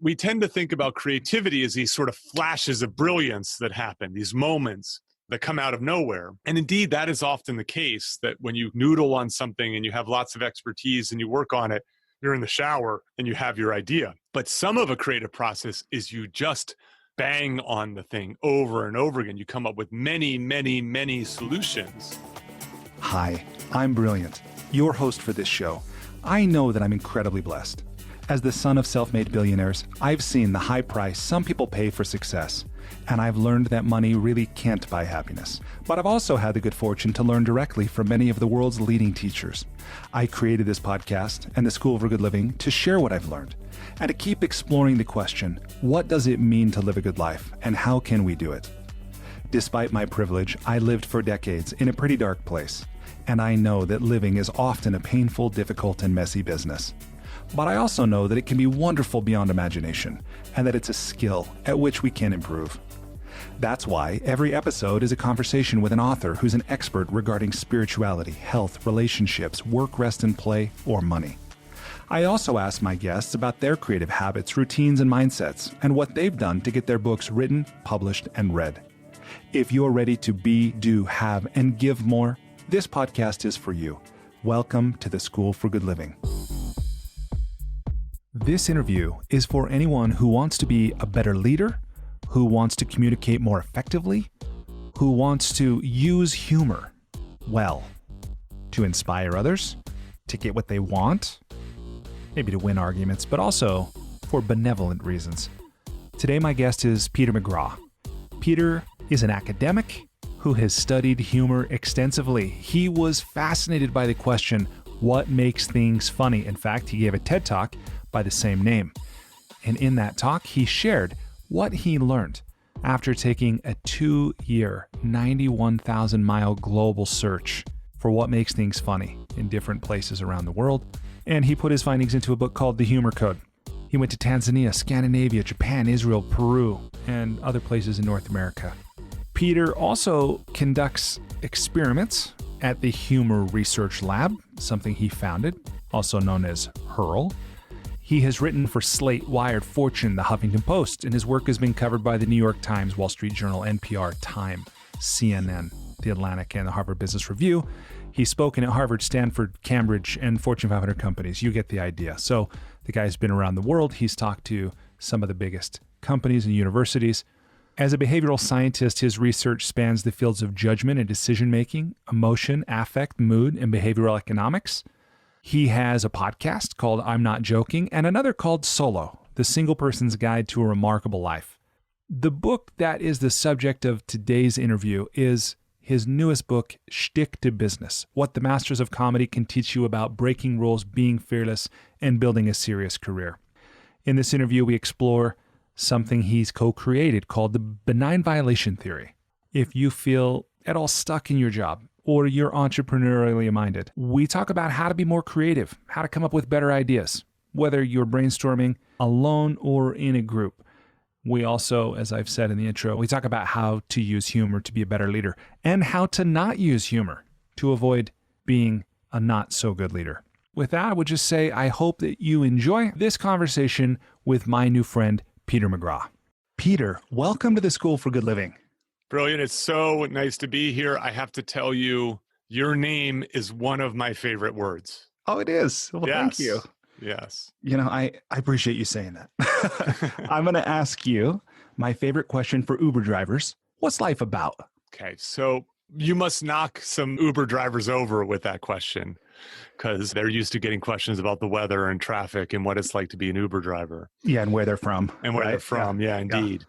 we tend to think about creativity as these sort of flashes of brilliance that happen, these moments that come out of nowhere. And indeed, that is often the case, that when you noodle on something and you have lots of expertise and you work on it, you're in the shower and you have your idea. But some of a creative process is you just bang on the thing over and over again. You come up with many, many, many solutions. Hi, I'm Brilliant, your host for this show. I know that I'm incredibly blessed. As the son of self-made billionaires, I've seen the high price some people pay for success, and I've learned that money really can't buy happiness. But I've also had the good fortune to learn directly from many of the world's leading teachers. I created this podcast and the School for Good Living to share what I've learned, and to keep exploring the question, what does it mean to live a good life, and how can we do it? Despite my privilege, I lived for decades in a pretty dark place, and I know that living is often a painful, difficult, and messy business. But I also know that it can be wonderful beyond imagination, and that it's a skill at which we can improve. That's why every episode is a conversation with an author who's an expert regarding spirituality, health, relationships, work, rest and play, or money. I also ask my guests about their creative habits, routines, and mindsets, and what they've done to get their books written, published, and read. If you're ready to be, do, have, and give more, this podcast is for you. Welcome to the School for Good Living. This interview is for anyone who wants to be a better leader, who wants to communicate more effectively, who wants to use humor well, to inspire others, to get what they want, maybe to win arguments, but also for benevolent reasons. Today, my guest is Peter McGraw. Peter is an academic who has studied humor extensively. He was fascinated by the question, what makes things funny? In fact, he gave a TED Talk by the same name. And in that talk, he shared what he learned after taking a 2-year, 91,000-mile global search for what makes things funny in different places around the world. And he put his findings into a book called The Humor Code. He went to Tanzania, Scandinavia, Japan, Israel, Peru, and other places in North America. Peter also conducts experiments at the Humor Research Lab, something he founded, also known as HURL. He has written for Slate, Wired, Fortune, The Huffington Post, and his work has been covered by the New York Times, Wall Street Journal, NPR, Time, CNN, The Atlantic, and the Harvard Business Review. He's spoken at Harvard, Stanford, Cambridge, and Fortune 500 companies. You get the idea. So the guy's been around the world. He's talked to some of the biggest companies and universities. As a behavioral scientist, his research spans the fields of judgment and decision-making, emotion, affect, mood, and behavioral economics. He has a podcast called I'm Not Joking and another called Solo, The Single Person's Guide to a Remarkable Life. The book that is the subject of today's interview is his newest book, Shtick to Business, What the Masters of Comedy Can Teach You About Breaking Rules, Being Fearless, and Building a Serious Career. In this interview, we explore something he's co-created called the benign violation theory. If you feel at all stuck in your job, or you're entrepreneurially minded, we talk about how to be more creative, how to come up with better ideas, whether you're brainstorming alone or in a group. We also, as I've said in the intro, we talk about how to use humor to be a better leader and how to not use humor to avoid being a not so good leader. With that, I would just say I hope that you enjoy this conversation with my new friend, Peter McGraw. Peter, welcome to the School for Good Living. Brilliant. It's so nice to be here. I have to tell you, your name is one of my favorite words. Oh, it is? Well, yes. Thank you. Yes. You know, I appreciate you saying that. I'm going to ask you my favorite question for Uber drivers. What's life about? Okay. So you must knock some Uber drivers over with that question because they're used to getting questions about the weather and traffic and what it's like to be an Uber driver. Yeah, and where they're from. And where they're from. Yeah, indeed. Yeah.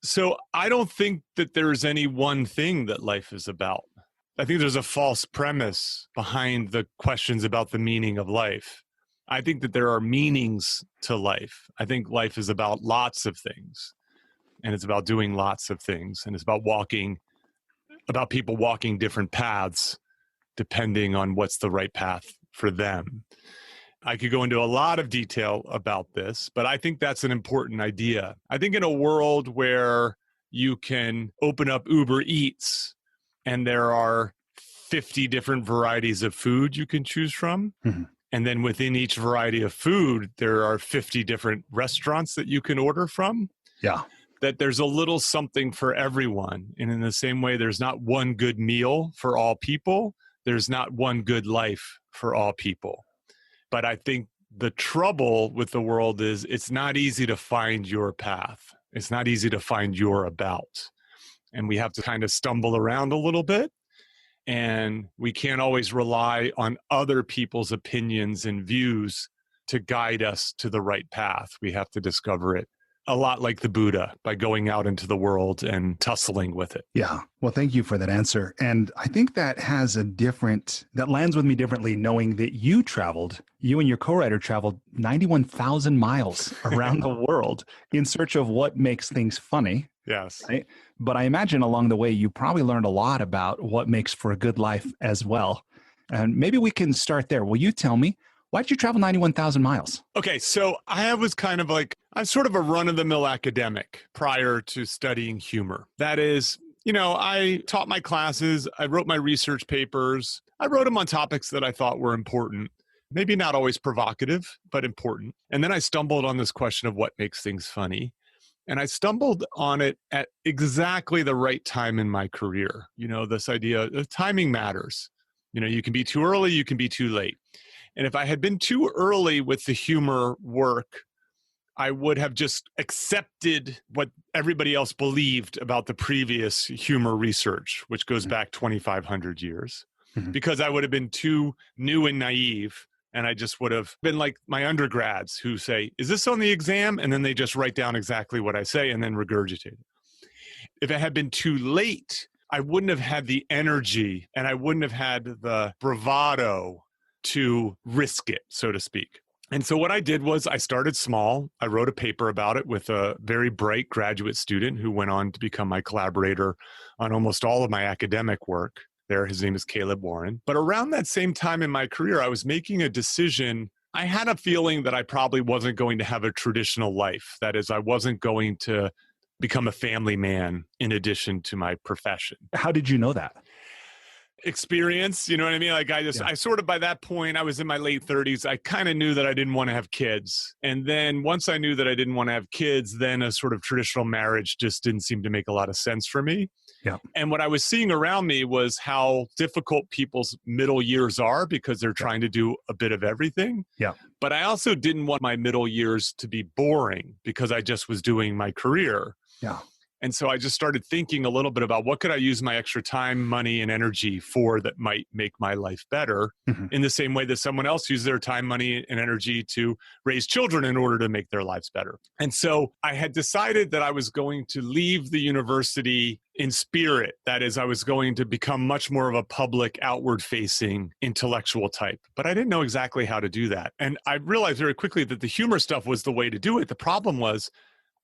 So I don't think that there's any one thing that life is about. I think there's a false premise behind the questions about the meaning of life. I think that there are meanings to life. I think life is about lots of things, and it's about doing lots of things, and it's about people walking different paths depending on what's the right path for them. I could go into a lot of detail about this, but I think that's an important idea. I think in a world where you can open up Uber Eats and there are 50 different varieties of food you can choose from, And then within each variety of food, there are 50 different restaurants that you can order from. Yeah. That there's a little something for everyone. And in the same way, there's not one good meal for all people. There's not one good life for all people. But I think the trouble with the world is it's not easy to find your path. It's not easy to find your about. And we have to kind of stumble around a little bit. And we can't always rely on other people's opinions and views to guide us to the right path. We have to discover it. A lot like the Buddha, by going out into the world and tussling with it. Yeah. Well, thank you for that answer. And I think that that lands with me differently, knowing that you and your co-writer traveled 91,000 miles around the world in search of what makes things funny. Yes. Right? But I imagine along the way, you probably learned a lot about what makes for a good life as well. And maybe we can start there. Will you tell me, why did you travel 91,000 miles? Okay, so I'm sort of a run-of-the-mill academic prior to studying humor. That is, I taught my classes, I wrote my research papers, I wrote them on topics that I thought were important, maybe not always provocative, but important. And then I stumbled on this question of what makes things funny. And I stumbled on it at exactly the right time in my career. This idea of timing matters. You can be too early, you can be too late. And if I had been too early with the humor work, I would have just accepted what everybody else believed about the previous humor research, which goes back 2,500 years, because I would have been too new and naive. And I just would have been like my undergrads who say, is this on the exam? And then they just write down exactly what I say and then regurgitate it. If it had been too late, I wouldn't have had the energy and I wouldn't have had the bravado to risk it, so to speak. And so what I did was I started small. I wrote a paper about it with a very bright graduate student who went on to become my collaborator on almost all of my academic work there. His name is Caleb Warren. But around that same time in my career, I was making a decision. I had a feeling that I probably wasn't going to have a traditional life. That is, I wasn't going to become a family man in addition to my profession. How did you know that? Experience, you know what I mean? I sort of, by that point, I was in my late 30s. I kind of knew that I didn't want to have kids. And then once I knew that I didn't want to have kids, then a sort of traditional marriage just didn't seem to make a lot of sense for me. Yeah. And what I was seeing around me was how difficult people's middle years are because they're trying to do a bit of everything. Yeah. But I also didn't want my middle years to be boring because I just was doing my career. Yeah. And so I just started thinking a little bit about what could I use my extra time, money, and energy for that might make my life better in the same way that someone else used their time, money, and energy to raise children in order to make their lives better. And so I had decided that I was going to leave the university in spirit. That is, I was going to become much more of a public, outward-facing intellectual type. But I didn't know exactly how to do that. And I realized very quickly that the humor stuff was the way to do it. The problem was,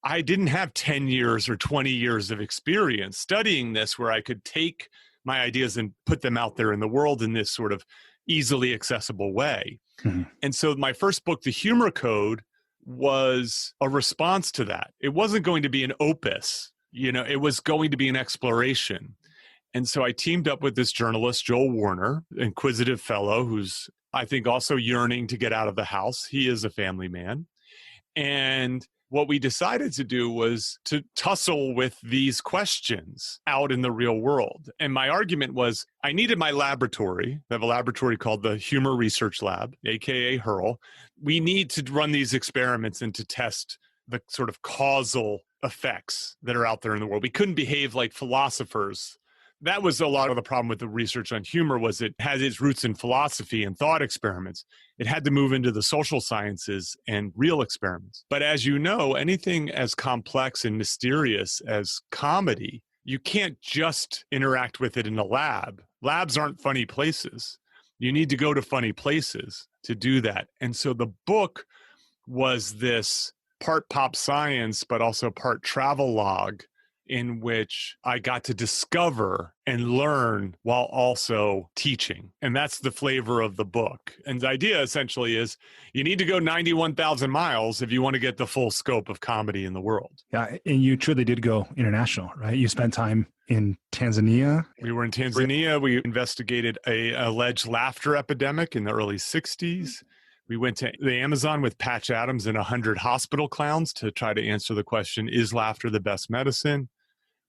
I didn't have 10 years or 20 years of experience studying this where I could take my ideas and put them out there in the world in this sort of easily accessible way. And so my first book, The Humor Code, was a response to that. It wasn't going to be an opus, it was going to be an exploration. And so I teamed up with this journalist, Joel Warner, inquisitive fellow who's, I think, also yearning to get out of the house. He is a family man. And what we decided to do was to tussle with these questions out in the real world. And my argument was I needed my laboratory. I have a laboratory called the Humor Research Lab, aka HURL. We need to run these experiments and to test the sort of causal effects that are out there in the world. We couldn't behave like philosophers. That was a lot of the problem with the research on humor was it has its roots in philosophy and thought experiments. It had to move into the social sciences and real experiments. But as you know, anything as complex and mysterious as comedy, you can't just interact with it in a lab. Labs aren't funny places. You need to go to funny places to do that. And so the book was this part pop science, but also part travel log in which I got to discover and learn while also teaching. And that's the flavor of the book. And the idea essentially is you need to go 91,000 miles if you want to get the full scope of comedy in the world. Yeah, and you truly did go international, right? You spent time in Tanzania. We were in Tanzania. We investigated an alleged laughter epidemic in the early 60s. We went to the Amazon with Patch Adams and 100 hospital clowns to try to answer the question, is laughter the best medicine?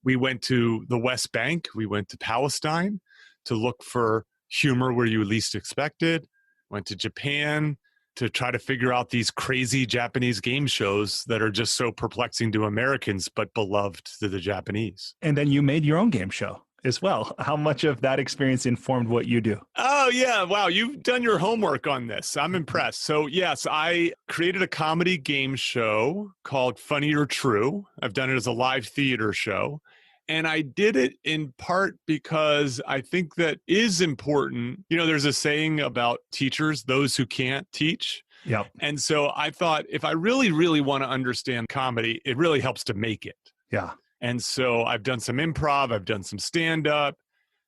We went to the West Bank. We went to Palestine to look for humor where you least expected. Went to Japan to try to figure out these crazy Japanese game shows that are just so perplexing to Americans, but beloved to the Japanese. And then you made your own game show as well. How much of that experience informed what you do? Oh, yeah. Wow. You've done your homework on this. I'm impressed. So, yes, I created a comedy game show called Funny or True. I've done it as a live theater show. And I did it in part because I think that is important. You know, there's a saying about teachers, those who can't teach. Yep. And so I thought if I really, really want to understand comedy, it really helps to make it. Yeah. And so I've done some improv, I've done some stand-up.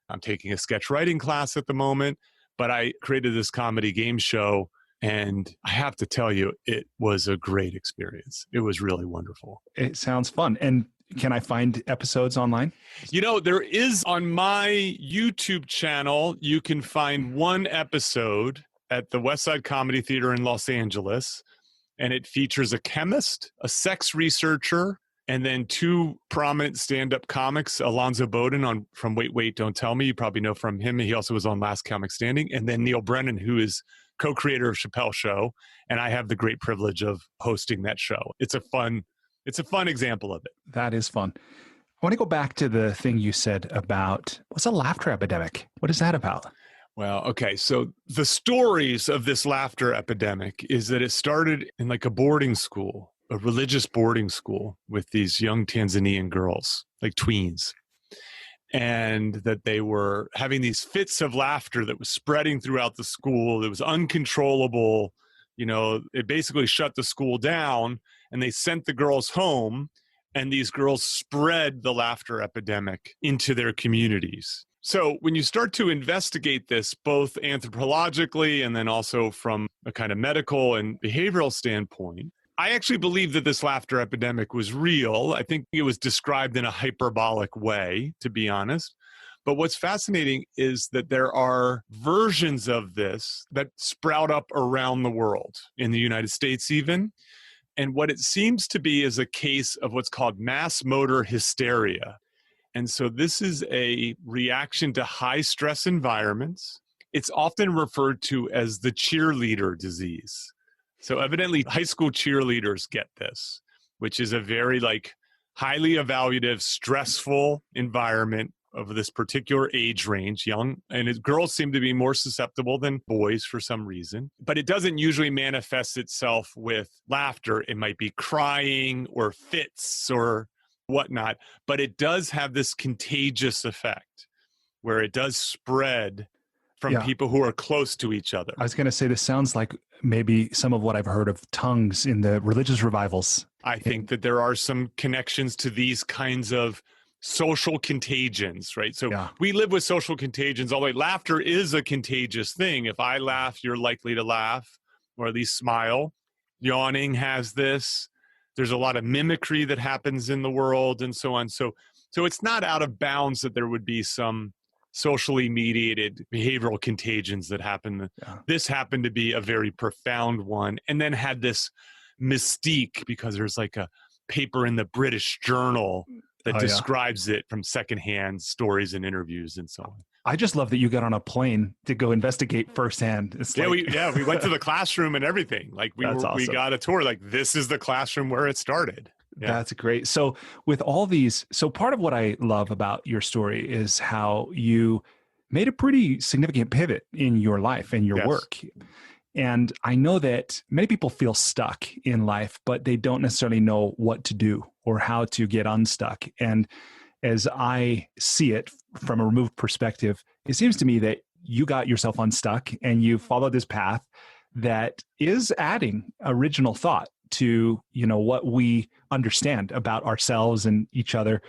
I'm taking a sketch writing class at the moment, but I created this comedy game show. And I have to tell you, it was a great experience. It was really wonderful. It sounds fun. And can I find episodes online? You know, there is on my YouTube channel, you can find one episode at the West Side Comedy Theater in Los Angeles. And it features a chemist, a sex researcher, and then two prominent stand-up comics, Alonzo Bowden from Wait, Wait, Don't Tell Me. You probably know from him. He also was on Last Comic Standing. And then Neil Brennan, who is co-creator of Chappelle's Show. And I have the great privilege of hosting that show. It's a fun example of it. That is fun. I want to go back to the thing you said about what's a laughter epidemic? What is that about? Well, okay. So the stories of this laughter epidemic is that it started in like a boarding school, a religious boarding school with these young Tanzanian girls, like tweens. And that they were having these fits of laughter that was spreading throughout the school. It was uncontrollable. You know, it basically shut the school down, and they sent the girls home, and these girls spread the laughter epidemic into their communities. So when you start to investigate this, both anthropologically and then also from a kind of medical and behavioral standpoint, I actually believe that this laughter epidemic was real. I think it was described in a hyperbolic way, to be honest. But what's fascinating is that there are versions of this that sprout up around the world, in the United States even. And what it seems to be is a case of what's called mass motor hysteria. And so this is a reaction to high stress environments. It's often referred to as the cheerleader disease. So evidently high school cheerleaders get this, which is a very highly evaluative, stressful environment of this particular age range, young, and girls seem to be more susceptible than boys for some reason. But it doesn't usually manifest itself with laughter. It might be crying or fits or whatnot, but it does have this contagious effect where it does spread from people who are close to each other. I was going to say, this sounds like maybe some of what I've heard of tongues in the religious revivals. I think that there are some connections to these kinds of social contagions, right? So we live with social contagions. Although laughter is a contagious thing. If I laugh, you're likely to laugh, or at least smile. Yawning has this. There's a lot of mimicry that happens in the world and so on. So it's not out of bounds that there would be some socially mediated behavioral contagions that happen. Yeah. This happened to be a very profound one, and then had this mystique because there's like a paper in the British Journal that describes it from secondhand stories and interviews and so on. I just love that you got on a plane to go investigate firsthand. We went to the classroom and everything. Awesome. We got a tour. This is the classroom where it started. Yeah. That's great. So with all these, part of what I love about your story is how you made a pretty significant pivot in your life and your work. And I know that many people feel stuck in life, but they don't necessarily know what to do or how to get unstuck. And as I see it from a removed perspective, it seems to me that you got yourself unstuck and you followed this path that is adding original thought to, what we understand about ourselves and each other.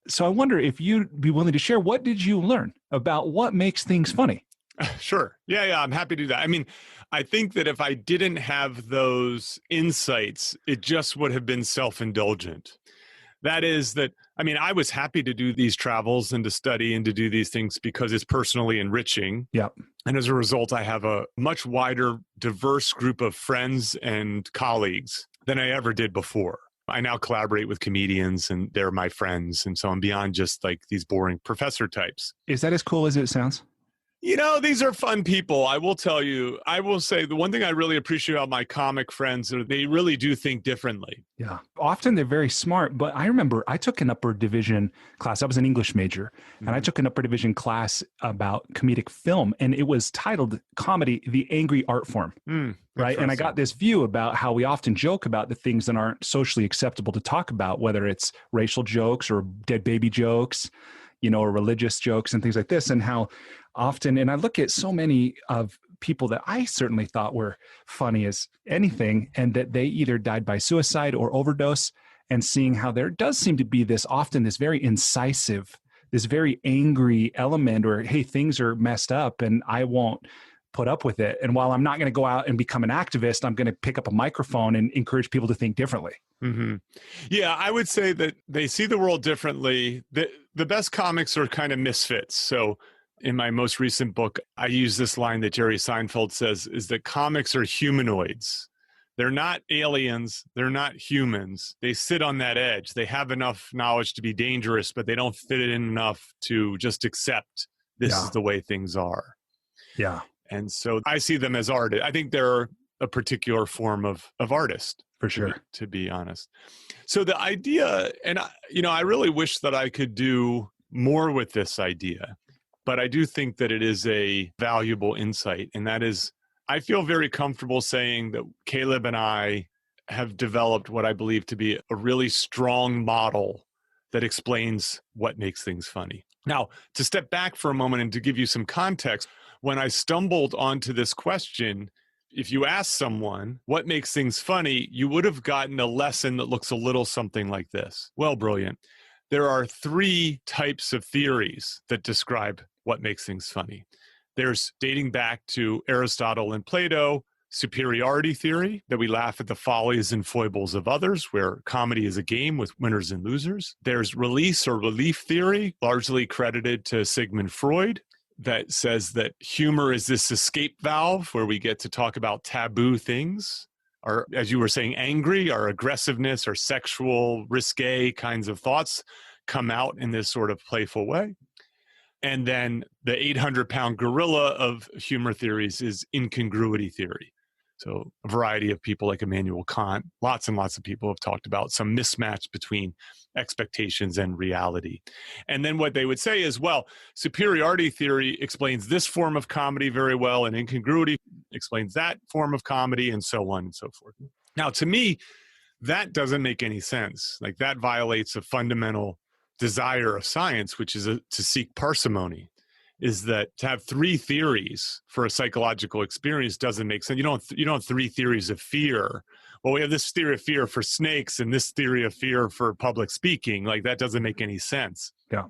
So I wonder if you'd be willing to share, what did you learn about what makes things funny? Sure. Yeah, I'm happy to do that. I mean, I think that if I didn't have those insights, it just would have been self-indulgent. That is that, I mean, I was happy to do these travels and to study and to do these things because it's personally enriching. Yeah. And as a result, I have a much wider, diverse group of friends and colleagues than I ever did before. I now collaborate with comedians and they're my friends. And so I'm beyond just like these boring professor types. Is that as cool as it sounds? You know, these are fun people. I will tell you, I will say the one thing I really appreciate about my comic friends are they really do think differently. Yeah. Often they're very smart, but I remember I took an upper division class. I was an English major, and I took an upper division class about comedic film, and it was titled Comedy, the Angry Art Form. Right. And I got this view about how we often joke about the things that aren't socially acceptable to talk about, whether it's racial jokes or dead baby jokes, you know, or religious jokes and things like this, and how often, and I look at so many of people that I certainly thought were funny as anything, and that they either died by suicide or overdose, and seeing how there does seem to be this often this very incisive, this very angry element, or, hey, things are messed up and I won't put up with it. And while I'm not going to go out and become an activist, I'm going to pick up a microphone and encourage people to think differently. Mm-hmm. Yeah, I would say that they see the world differently. The best comics are kind of misfits. So in my most recent book, I use this line that Jerry Seinfeld says, is that comics are humanoids. They're not aliens. They're not humans. They sit on that edge. They have enough knowledge to be dangerous, but they don't fit it in enough to just accept this is the way things are. Yeah. And so I see them as artists. I think they're a particular form of artist. For sure. To be honest. So the idea, and I really wish that I could do more with this idea, but I do think that it is a valuable insight. And that is, I feel very comfortable saying that Caleb and I have developed what I believe to be a really strong model that explains what makes things funny. Now, to step back for a moment and to give you some context, when I stumbled onto this question, if you ask someone what makes things funny, you would have gotten a lesson that looks a little something like this. Well, brilliant. There are 3 types of theories that describe what makes things funny. There's, dating back to Aristotle and Plato, superiority theory, that we laugh at the follies and foibles of others, where comedy is a game with winners and losers. There's release or relief theory, largely credited to Sigmund Freud, that says that humor is this escape valve where we get to talk about taboo things, or, as you were saying, angry, our aggressiveness or sexual, risque kinds of thoughts come out in this sort of playful way. And then the 800-pound gorilla of humor theories is incongruity theory. So a variety of people like Immanuel Kant, lots and lots of people have talked about some mismatch between expectations and reality. And then what they would say is, well, superiority theory explains this form of comedy very well, and incongruity explains that form of comedy, and so on and so forth. Now, to me, that doesn't make any sense. Like, that violates a fundamental desire of science, which is to seek parsimony. Is that to have 3 theories for a psychological experience doesn't make sense. You don't have 3 theories of fear. Well, we have this theory of fear for snakes and this theory of fear for public speaking. Like, that doesn't make any sense. Yeah.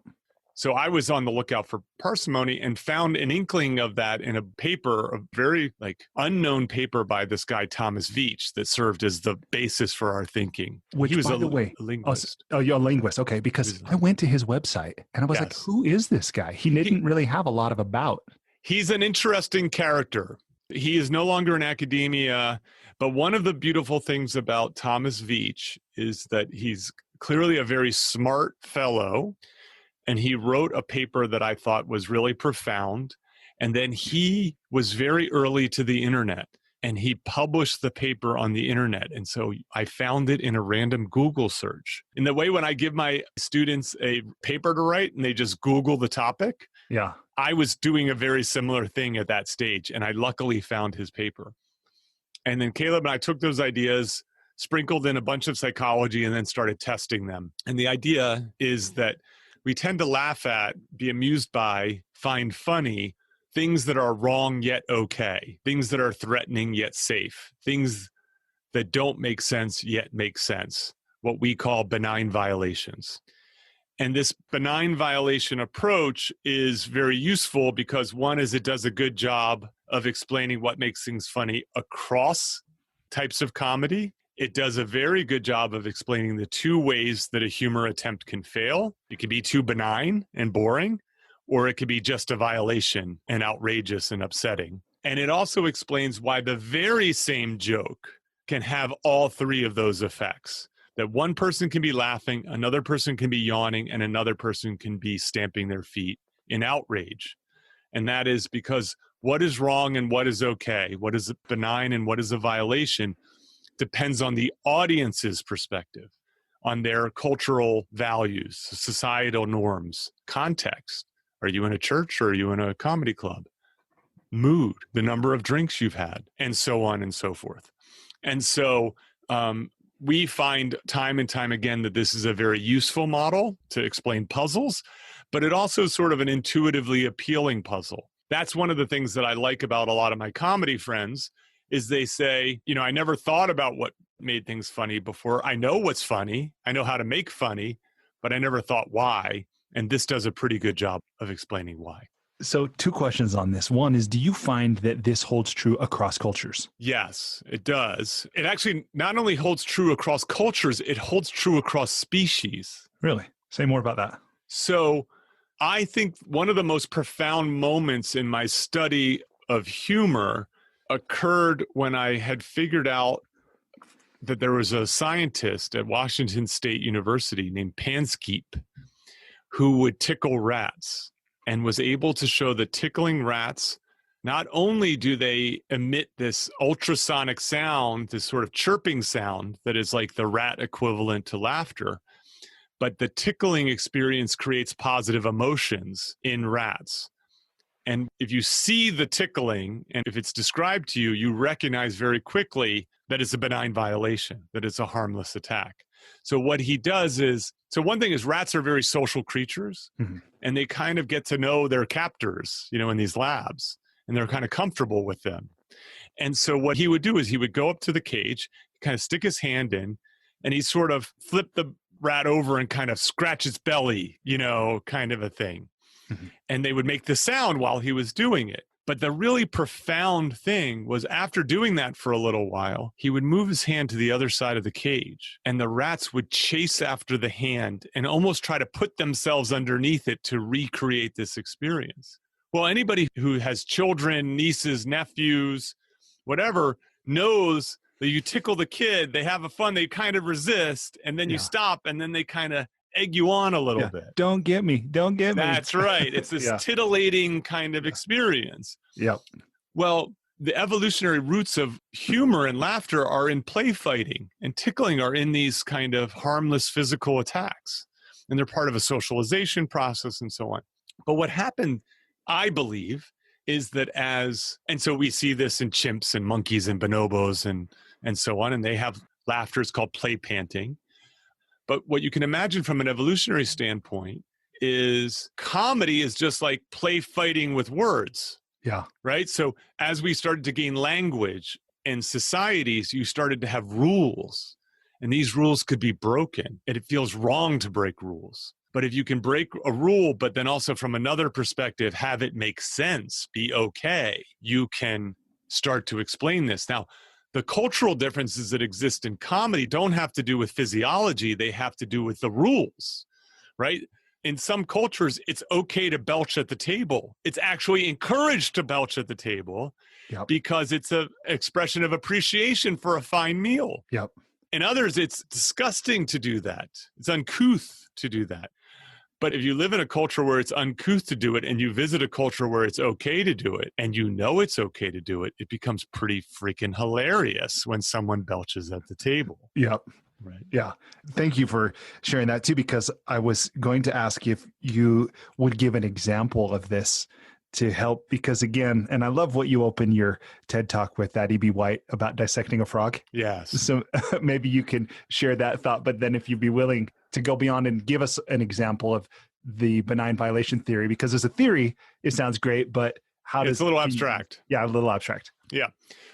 So I was on the lookout for parsimony and found an inkling of that in a paper, a very unknown paper by this guy, Thomas Veitch, that served as the basis for our thinking. Which, he was by a the way, linguist. Oh, you're a linguist. Okay. Because I went to his website and I was like, who is this guy? He didn't really have a lot of about. He's an interesting character. He is no longer in academia, but one of the beautiful things about Thomas Veitch is that he's clearly a very smart fellow. And he wrote a paper that I thought was really profound. And then he was very early to the internet, and he published the paper on the internet. And so I found it in a random Google search. In the way when I give my students a paper to write and they just Google the topic, I was doing a very similar thing at that stage. And I luckily found his paper. And then Caleb and I took those ideas, sprinkled in a bunch of psychology, and then started testing them. And the idea is that we tend to laugh at, be amused by, find funny things that are wrong yet okay, things that are threatening yet safe, things that don't make sense yet make sense, what we call benign violations. And this benign violation approach is very useful because, one, is it does a good job of explaining what makes things funny across types of comedy. It does a very good job of explaining the two ways that a humor attempt can fail. It can be too benign and boring, or it could be just a violation and outrageous and upsetting. And it also explains why the very same joke can have all three of those effects. That one person can be laughing, another person can be yawning, and another person can be stamping their feet in outrage. And that is because what is wrong and what is okay, what is benign and what is a violation, depends on the audience's perspective, on their cultural values, societal norms, context. Are you in a church or are you in a comedy club? Mood, the number of drinks you've had, and so on and so forth. And so we find time and time again that this is a very useful model to explain puzzles, but it also is sort of an intuitively appealing puzzle. That's one of the things that I like about a lot of my comedy friends is they say, you know, I never thought about what made things funny before. I know what's funny. I know how to make funny, but I never thought why. And this does a pretty good job of explaining why. So 2 questions on this. One is, do you find that this holds true across cultures? Yes, it does. It actually not only holds true across cultures, it holds true across species. Really? Say more about that. So I think one of the most profound moments in my study of humor occurred when I had figured out that there was a scientist at Washington State University named Panskeep who would tickle rats and was able to show that tickling rats, not only do they emit this ultrasonic sound, this sort of chirping sound that is like the rat equivalent to laughter, but the tickling experience creates positive emotions in rats. And if you see the tickling, and if it's described to you, you recognize very quickly that it's a benign violation, that it's a harmless attack. So what he does is, so one thing is rats are very social creatures, and they kind of get to know their captors, you know, in these labs, and they're kind of comfortable with them. And so what he would do is he would go up to the cage, kind of stick his hand in, and he'd sort of flip the rat over and kind of scratch its belly, you know, kind of a thing. And they would make the sound while he was doing it. But the really profound thing was after doing that for a little while, he would move his hand to the other side of the cage and the rats would chase after the hand and almost try to put themselves underneath it to recreate this experience. Well, anybody who has children, nieces, nephews, whatever, knows that you tickle the kid, they have a fun, they kind of resist, and then you stop, and then they kind of egg you on a little bit. Don't get me. Don't get me. That's right. It's this titillating kind of experience. Yep. Well, the evolutionary roots of humor and laughter are in play fighting, and tickling are in these kind of harmless physical attacks. And they're part of a socialization process and so on. But what happened, I believe, is that and so we see this in chimps and monkeys and bonobos and so on, and they have laughter. It's called play panting. But what you can imagine from an evolutionary standpoint is comedy is just like play fighting with words. Yeah. Right? So as we started to gain language in societies, you started to have rules. And these rules could be broken. And it feels wrong to break rules. But if you can break a rule, but then also from another perspective, have it make sense, be okay, you can start to explain this. Now, the cultural differences that exist in comedy don't have to do with physiology. They have to do with the rules, right? In some cultures, it's okay to belch at the table. It's actually encouraged to belch at the table because it's an expression of appreciation for a fine meal. Yep. In others, it's disgusting to do that. It's uncouth to do that. But if you live in a culture where it's uncouth to do it and you visit a culture where it's okay to do it and you know it's okay to do it, it becomes pretty freaking hilarious when someone belches at the table. Yep. Right. Yeah. Thank you for sharing that too, because I was going to ask if you would give an example of this to help, because again, and I love what you open your TED Talk with, that E.B. White about dissecting a frog. Yes. So maybe you can share that thought, but then if you'd be willing to go beyond and give us an example of the benign violation theory, because as a theory, it sounds great, but how does it's a little abstract. Yeah, a little abstract. Yeah.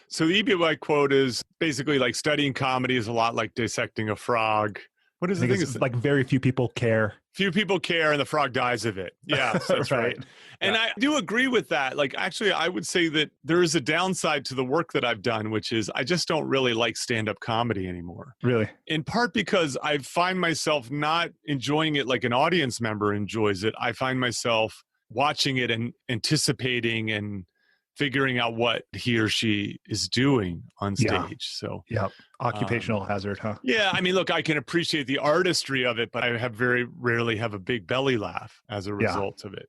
So the E.B. White quote is basically like studying comedy is a lot like dissecting a frog. What is I the think thing? it's like very few people care. Few people care and the frog dies of it. Yeah, that's right. And I do agree with that. Like, actually, I would say that there is a downside to the work that I've done, which is I just don't really like stand-up comedy anymore. Really? In part because I find myself not enjoying it like an audience member enjoys it. I find myself watching it and anticipating and figuring out what he or she is doing on stage. So, occupational hazard, huh? yeah, I mean, look, I can appreciate the artistry of it, but I have very rarely have a big belly laugh as a result of it.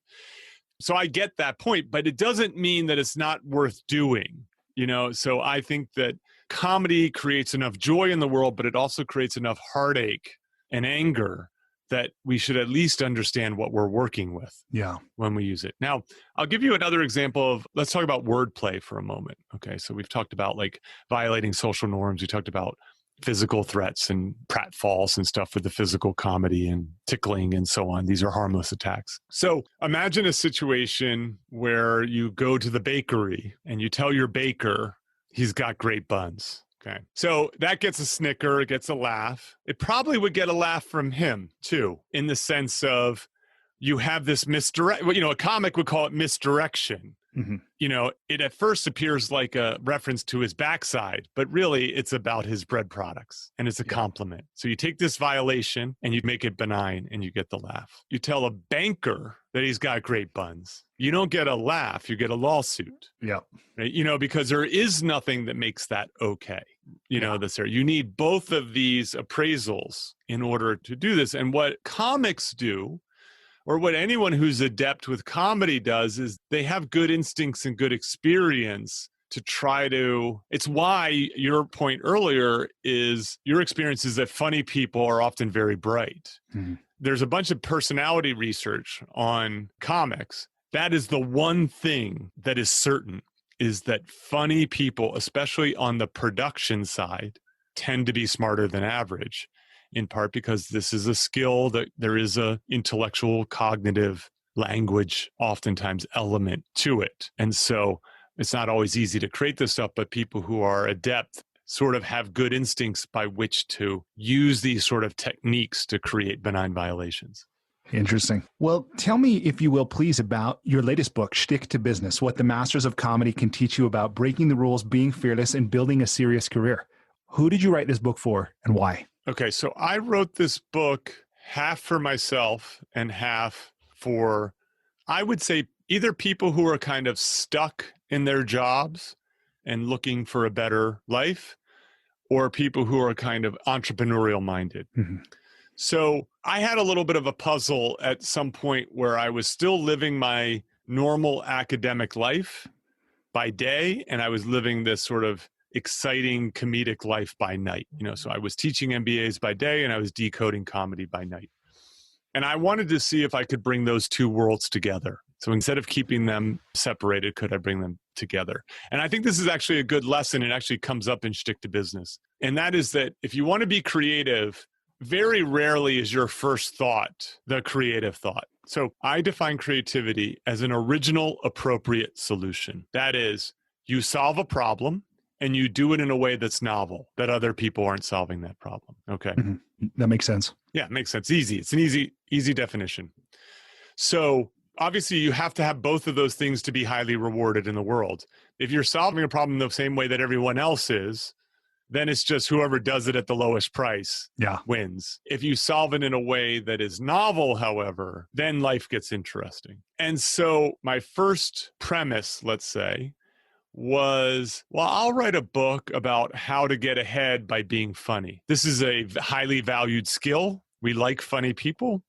So I get that point, but it doesn't mean that it's not worth doing, you know? So I think that comedy creates enough joy in the world, but it also creates enough heartache and anger that we should at least understand what we're working with when we use it. Now, I'll give you another example of, let's talk about wordplay for a moment. Okay, so we've talked about like violating social norms. We talked about physical threats and pratfalls and stuff with the physical comedy and tickling and so on. These are harmless attacks. So imagine a situation where you go to the bakery and you tell your baker he's got great buns. Okay. So that gets a snicker, it gets a laugh. It probably would get a laugh from him too, in the sense of you have this a comic would call it misdirection. Mm-hmm. You know, it at first appears like a reference to his backside, but really it's about his bread products and it's a compliment. So you take this violation and you make it benign and you get the laugh. You tell a banker that he's got great buns. You don't get a laugh, you get a lawsuit. Yeah. Right? You know, because there is nothing that makes that okay. You know, you need both of these appraisals in order to do this. And what comics do, or what anyone who's adept with comedy does, is they have good instincts and good experience to try to, it's why your point earlier is your experience is that funny people are often very bright. Mm-hmm. There's a bunch of personality research on comics. That is the one thing that is certain, is that funny people, especially on the production side, tend to be smarter than average. In part because this is a skill that there is a intellectual, cognitive language, oftentimes element to it. And so it's not always easy to create this stuff, but people who are adept sort of have good instincts by which to use these sort of techniques to create benign violations. Interesting. Well, tell me, if you will, please, about your latest book, Shtick to Business, What the Masters of Comedy Can Teach You About Breaking the Rules, Being Fearless, and Building a Serious Career. Who did you write this book for and why? Okay, so I wrote this book half for myself and half for, I would say, either people who are kind of stuck in their jobs and looking for a better life, or people who are kind of entrepreneurial minded. Mm-hmm. So I had a little bit of a puzzle at some point where I was still living my normal academic life by day, and I was living this sort of exciting comedic life by night. You know, so I was teaching MBAs by day and I was decoding comedy by night. And I wanted to see if I could bring those two worlds together. So instead of keeping them separated, could I bring them together? And I think this is actually a good lesson. It actually comes up in Shtick to Business. And that is that if you want to be creative, very rarely is your first thought the creative thought. So I define creativity as an original, appropriate solution. That is, you solve a problem and you do it in a way that's novel, that other people aren't solving that problem. Okay. Mm-hmm. That makes sense. Yeah, it makes sense. Easy. It's an easy definition. So obviously you have to have both of those things to be highly rewarded in the world. If you're solving a problem the same way that everyone else is, then it's just whoever does it at the lowest price wins. If you solve it in a way that is novel, however, then life gets interesting. And so my first premise, let's say, was, well, I'll write a book about how to get ahead by being funny. This is a highly valued skill. We like funny people.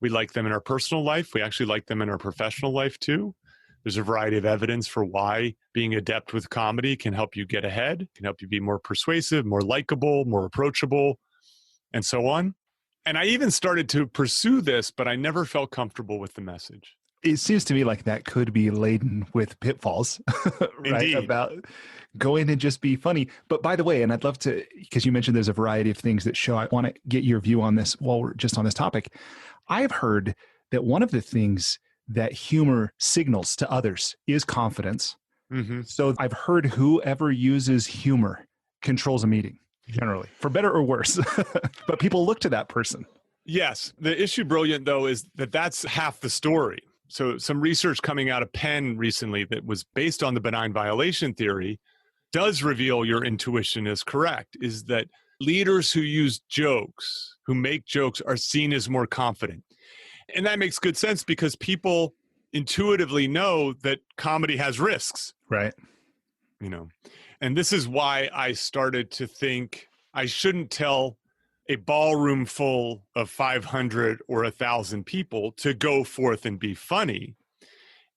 We like them in our personal life. We actually like them in our professional life too. There's a variety of evidence for why being adept with comedy can help you get ahead, can help you be more persuasive, more likable, more approachable, and so on. And I even started to pursue this, but I never felt comfortable with the message. It seems to me like that could be laden with pitfalls, right? Indeed. About go in and just be funny. But by the way, and I'd love to, because you mentioned there's a variety of things that show, I want to get your view on this while we're just on this topic. I've heard that one of the things that humor signals to others is confidence. Mm-hmm. So I've heard whoever uses humor controls a meeting. generally, for better or worse. But people look to that person. Yes. The issue, brilliant, though, is that that's half the story. So some research coming out of Penn recently that was based on the benign violation theory does reveal your intuition is correct, is that leaders who use jokes, who make jokes, are seen as more confident. And that makes good sense because people intuitively know that comedy has risks. Right. You know, and this is why I started to think I shouldn't tell a ballroom full of 500 or 1,000 people to go forth and be funny.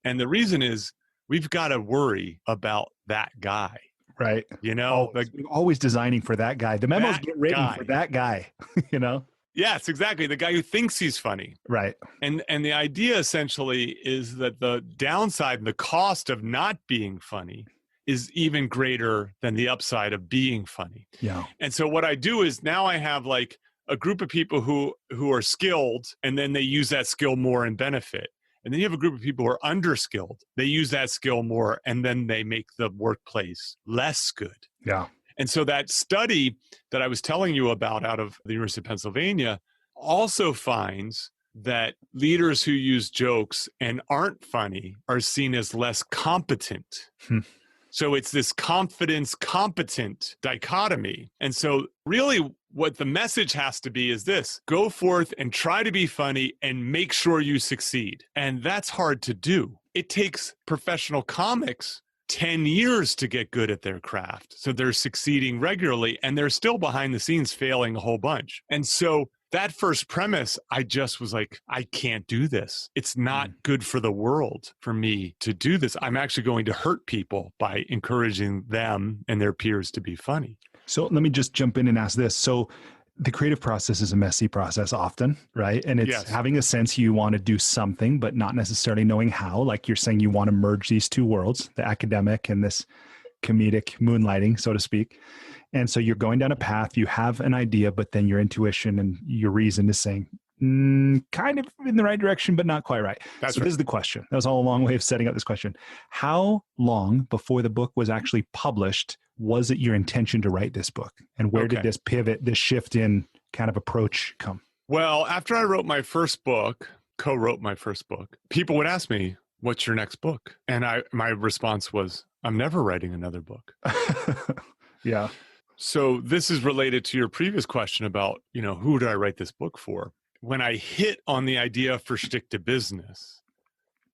And the reason is we've got to worry about that guy. Right. You know, always designing for that guy. The memos get written for that guy, you know? Yes, exactly. The guy who thinks he's funny. Right. And the idea essentially is that the downside and the cost of not being funny is even greater than the upside of being funny. Yeah. And so what I do is now I have like a group of people who are skilled, and then they use that skill more and benefit. And then you have a group of people who are underskilled. They use that skill more, and then they make the workplace less good. Yeah. And so that study that I was telling you about out of the University of Pennsylvania also finds that leaders who use jokes and aren't funny are seen as less competent. So it's this confidence-competent dichotomy. And so really what the message has to be is this: go forth and try to be funny and make sure you succeed. And that's hard to do. It takes professional comics 10 years to get good at their craft. So they're succeeding regularly, and they're still behind the scenes failing a whole bunch. And so that first premise, I just was like, I can't do this. It's not good for the world for me to do this. I'm actually going to hurt people by encouraging them and their peers to be funny. So let me just jump in and ask this. So the creative process is a messy process often, right? And it's having a sense you want to do something, but not necessarily knowing how. Like you're saying, you want to merge these two worlds, the academic and this comedic moonlighting, so to speak. And so you're going down a path, you have an idea, but then your intuition and your reason is saying, kind of in the right direction, but not quite right. This is the question. That was all a long way of setting up this question. How long before the book was actually published was it your intention to write this book? And where did this pivot, this shift in kind of approach come? Well, after I wrote my first book, co-wrote my first book, people would ask me, what's your next book? And my response was, I'm never writing another book. Yeah. So this is related to your previous question about, who did I write this book for? When I hit on the idea for Shtick to Business,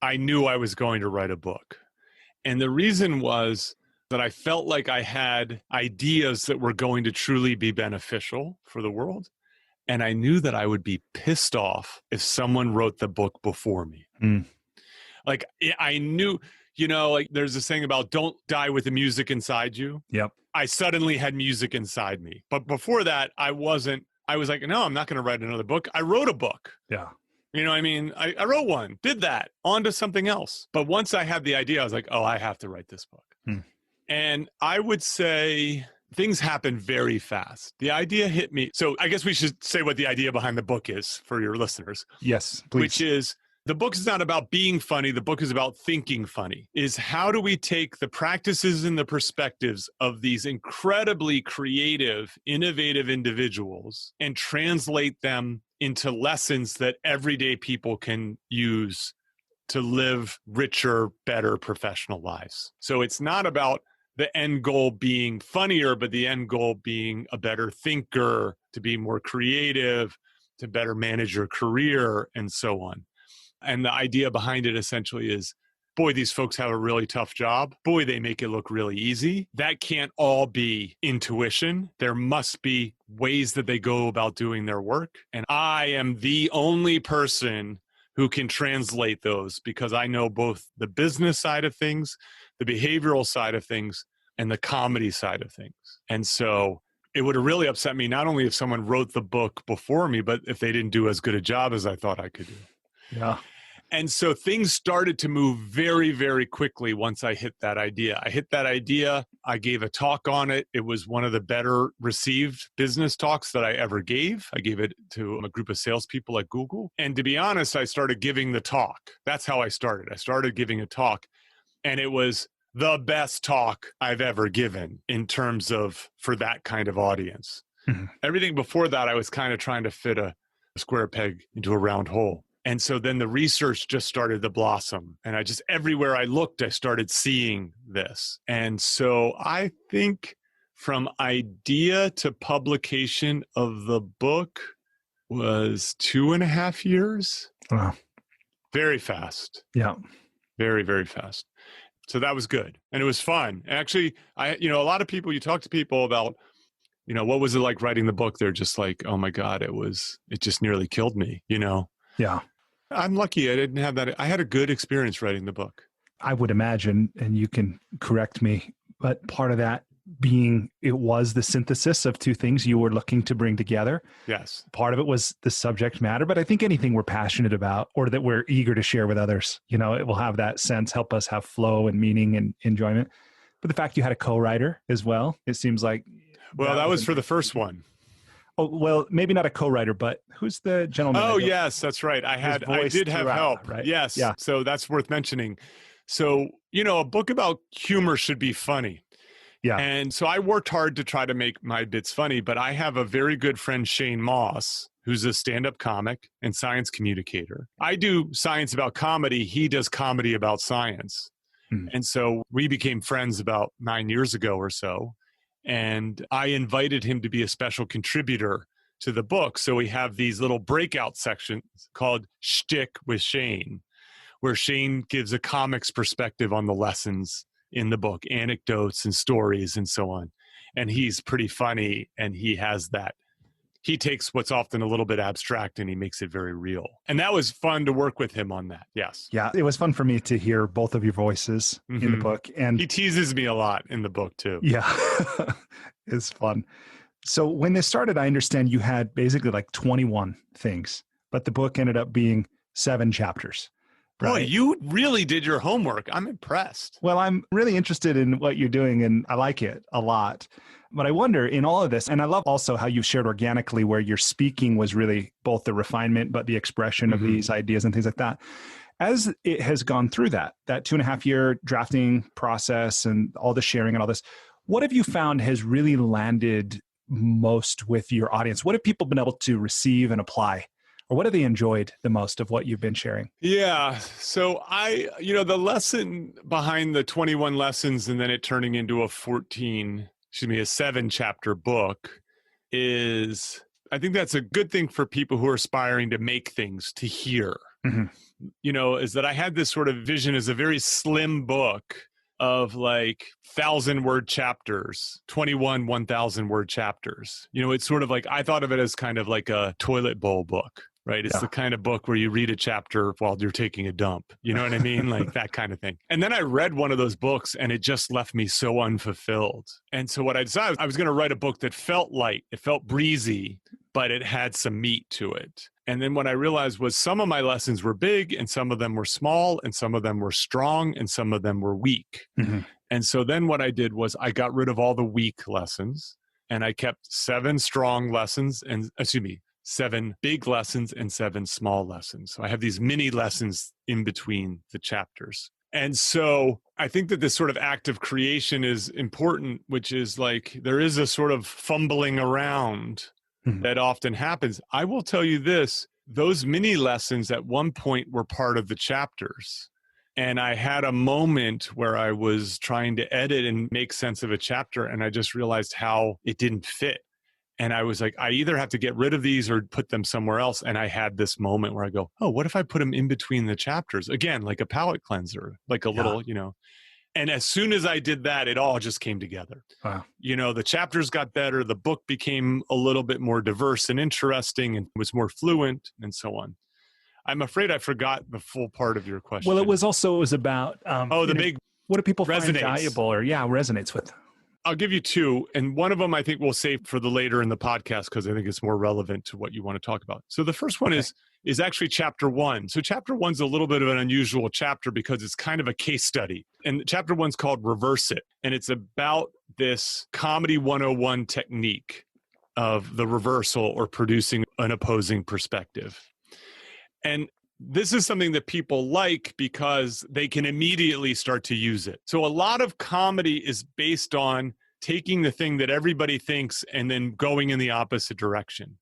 I knew I was going to write a book. And the reason was that I felt like I had ideas that were going to truly be beneficial for the world. And I knew that I would be pissed off if someone wrote the book before me. Like I knew, there's this saying about don't die with the music inside you. Yep. I suddenly had music inside me. But before that, I was like, no, I'm not going to write another book. I wrote a book. Yeah. I wrote one, did that, on to something else. But once I had the idea, I was like, oh, I have to write this book. And I would say things happen very fast. The idea hit me. So I guess we should say what the idea behind the book is for your listeners. Yes, please. Which is, the book is not about being funny. The book is about thinking funny. Is how do we take the practices and the perspectives of these incredibly creative, innovative individuals and translate them into lessons that everyday people can use to live richer, better professional lives. So it's not about the end goal being funnier, but the end goal being a better thinker, to be more creative, to better manage your career, and so on. And the idea behind it essentially is, boy, these folks have a really tough job. Boy, they make it look really easy. That can't all be intuition. There must be ways that they go about doing their work. And I am the only person who can translate those, because I know both the business side of things, the behavioral side of things, and the comedy side of things. And so it would have really upset me, not only if someone wrote the book before me, but if they didn't do as good a job as I thought I could do. Yeah. And so things started to move very, very quickly once I hit that idea. I gave a talk on it. It was one of the better received business talks that I ever gave. I gave it to a group of salespeople at Google. And to be honest, I started giving the talk. That's how I started. I started giving a talk. And it was the best talk I've ever given in terms of for that kind of audience. Mm-hmm. Everything before that, I was kind of trying to fit a square peg into a round hole. And so then the research just started to blossom. And I just, everywhere I looked, I started seeing this. And so I think from idea to publication of the book was 2.5 years. Wow. Very fast. Yeah. Very, very fast. So that was good. And it was fun. Actually, a lot of people, you talk to people about, what was it like writing the book? They're just like, oh my God, it just nearly killed me, Yeah. I'm lucky I didn't have that. I had a good experience writing the book. I would imagine, and you can correct me, but part of that being it was the synthesis of two things you were looking to bring together. Yes. Part of it was the subject matter, but I think anything we're passionate about or that we're eager to share with others, it will have that sense, help us have flow and meaning and enjoyment. But the fact you had a co-writer as well, it seems like. Well, that was for the first one. Oh, well, maybe not a co-writer, but who's the gentleman? Oh, yes, that's right. I did have help. Right? Yes. Yeah. So that's worth mentioning. So, a book about humor should be funny. Yeah. And so I worked hard to try to make my bits funny, but I have a very good friend, Shane Moss, who's a stand-up comic and science communicator. I do science about comedy. He does comedy about science. Hmm. And so we became friends about 9 years ago or so. And I invited him to be a special contributor to the book. So we have these little breakout sections called Shtick with Shane, where Shane gives a comic's perspective on the lessons in the book, anecdotes and stories and so on. And he's pretty funny, and he has that. He takes what's often a little bit abstract and he makes it very real. And that was fun to work with him on that. Yes. Yeah. It was fun for me to hear both of your voices in the book. And he teases me a lot in the book too. Yeah. It's fun. So when this started, I understand you had basically like 21 things, but the book ended up being 7 chapters. Right? Boy, you really did your homework. I'm impressed. Well, I'm really interested in what you're doing and I like it a lot. But I wonder in all of this, and I love also how you shared organically where your speaking was really both the refinement, but the expression of these ideas and things like that. As it has gone through that 2.5-year drafting process and all the sharing and all this, what have you found has really landed most with your audience? What have people been able to receive and apply? Or what have they enjoyed the most of what you've been sharing? Yeah. So the lesson behind the 21 lessons and then it turning into a 7-chapter book is, I think that's a good thing for people who are aspiring to make things, to hear, is that I had this sort of vision as a very slim book of like 1,000-word chapters, 21 1,000-word chapters. It's sort of like, I thought of it as kind of like a toilet bowl book. Right. It's the kind of book where you read a chapter while you're taking a dump. You know what I mean? Like that kind of thing. And then I read one of those books and it just left me so unfulfilled. And so what I decided, I was going to write a book that felt light. It felt breezy, but it had some meat to it. And then what I realized was some of my lessons were big and some of them were small and some of them were strong and some of them were weak. And so then what I did was I got rid of all the weak lessons and I kept 7 strong lessons 7 big lessons and 7 small lessons. So I have these mini lessons in between the chapters. And so I think that this sort of act of creation is important, which is like there is a sort of fumbling around that often happens. I will tell you this, those mini lessons at one point were part of the chapters. And I had a moment where I was trying to edit and make sense of a chapter, and I just realized how it didn't fit. And I was like, I either have to get rid of these or put them somewhere else. And I had this moment where I go, oh, what if I put them in between the chapters? Again, like a palate cleanser, like a little, And as soon as I did that, it all just came together. Wow. The chapters got better. The book became a little bit more diverse and interesting and was more fluent and so on. I'm afraid I forgot the full part of your question. Well, it was about, what do people find valuable or resonates with? I'll give you 2, and one of them I think we'll save for the later in the podcast because I think it's more relevant to what you want to talk about. So the first one is actually chapter 1. So chapter 1's a little bit of an unusual chapter because it's kind of a case study. And chapter 1's called Reverse It, and it's about this comedy 101 technique of the reversal or producing an opposing perspective. And this is something that people like because they can immediately start to use it. So a lot of comedy is based on taking the thing that everybody thinks and then going in the opposite direction.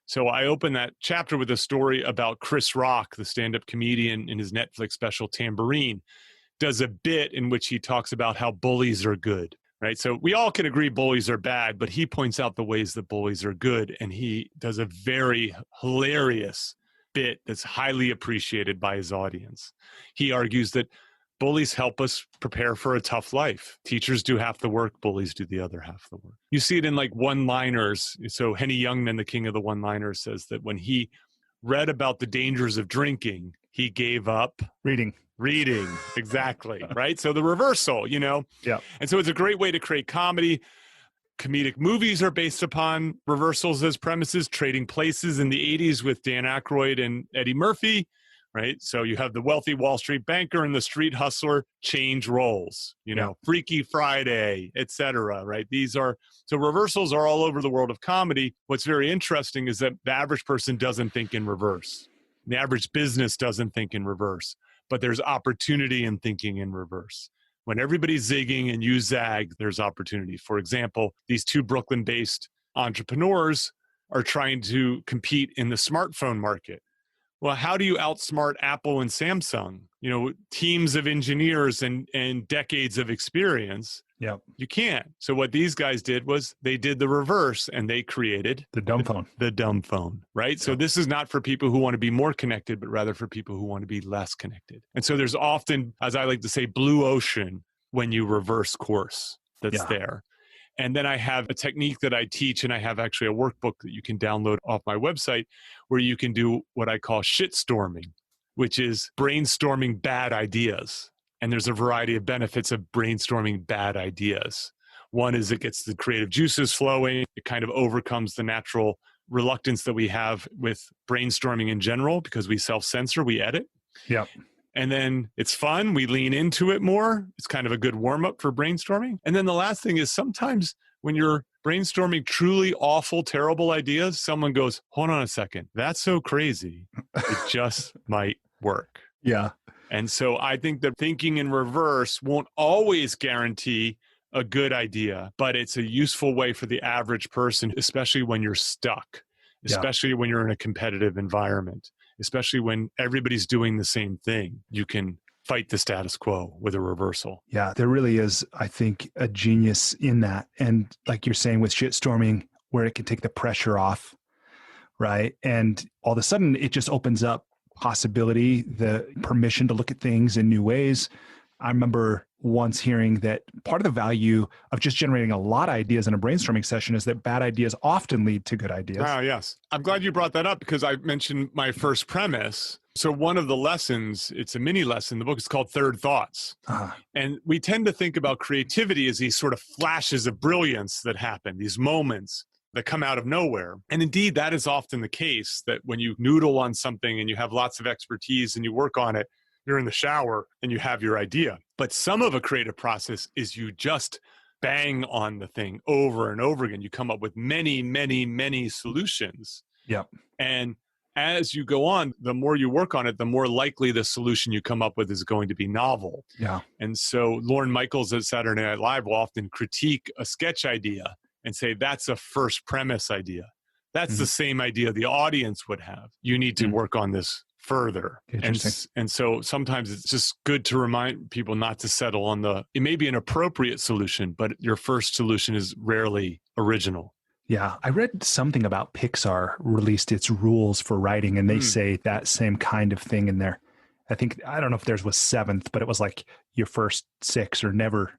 So I open that chapter with a story about Chris Rock, the stand-up comedian, in his Netflix special Tambourine, does a bit in which he talks about how bullies are good, right? So we all can agree bullies are bad, but he points out the ways that bullies are good. And he does a very hilarious bit that's highly appreciated by his audience. He argues that bullies help us prepare for a tough life. Teachers do half the work, bullies do the other half the work. You see it in like one-liners. So Henny Youngman, the king of the one-liners, says that when he read about the dangers of drinking, he gave up Reading, exactly, right? So the reversal, Yeah. And so it's a great way to create comedy. Comedic movies are based upon reversals as premises. Trading Places in the 80s with Dan Aykroyd and Eddie Murphy, right? So you have the wealthy Wall Street banker and the street hustler change roles, Freaky Friday, etc., right? So reversals are all over the world of comedy. What's very interesting is that the average person doesn't think in reverse. The average business doesn't think in reverse, but there's opportunity in thinking in reverse. When everybody's zigging and you zag, there's opportunity. For example, these two Brooklyn-based entrepreneurs are trying to compete in the smartphone market. Well, how do you outsmart Apple and Samsung? Teams of engineers and decades of experience. Yeah. You can't. So what these guys did was they did the reverse and they created The dumb phone. The dumb phone, right? Yeah. So this is not for people who want to be more connected, but rather for people who want to be less connected. And so there's often, as I like to say, blue ocean when you reverse course that's there. And then I have a technique that I teach, and I have actually a workbook that you can download off my website where you can do what I call shitstorming, which is brainstorming bad ideas. And there's a variety of benefits of brainstorming bad ideas. One is it gets the creative juices flowing. It kind of overcomes the natural reluctance that we have with brainstorming in general because we self-censor, we edit. Yep. And then it's fun. We lean into it more. It's kind of a good warm-up for brainstorming. And then the last thing is sometimes when you're brainstorming truly awful, terrible ideas, someone goes, hold on a second. That's so crazy. It just might work. Yeah. And so I think that thinking in reverse won't always guarantee a good idea, but it's a useful way for the average person, especially when you're stuck, especially when you're in a competitive environment, especially when everybody's doing the same thing. You can fight the status quo with a reversal. Yeah, there really is, I think, a genius in that. And like you're saying with shitstorming, where it can take the pressure off, right? And all of a sudden, it just opens up possibility, the permission to look at things in new ways. I remember once hearing that part of the value of just generating a lot of ideas in a brainstorming session is that bad ideas often lead to good ideas. Ah, yes. I'm glad you brought that up because I mentioned my first premise. So one of the lessons, it's a mini lesson, the book is called Third Thoughts. And we tend to think about creativity as these sort of flashes of brilliance that happen, these moments that come out of nowhere. And indeed, that is often the case, that when you noodle on something and you have lots of expertise and you work on it, you're in the shower and you have your idea. But some of a creative process is you just bang on the thing over and over again. You come up with many, many, many solutions. Yep. And as you go on, the more you work on it, the more likely the solution you come up with is going to be novel. Yeah. And so Lorne Michaels at Saturday Night Live will often critique a sketch idea and say, that's a first premise idea. That's the same idea the audience would have. You need to work on this further. And so sometimes it's just good to remind people not to settle on it may be an appropriate solution, but your first solution is rarely original. Yeah. I read something about Pixar released its rules for writing, and they say that same kind of thing in there. I don't know if theirs was 7th, but it was like your first 6 or never.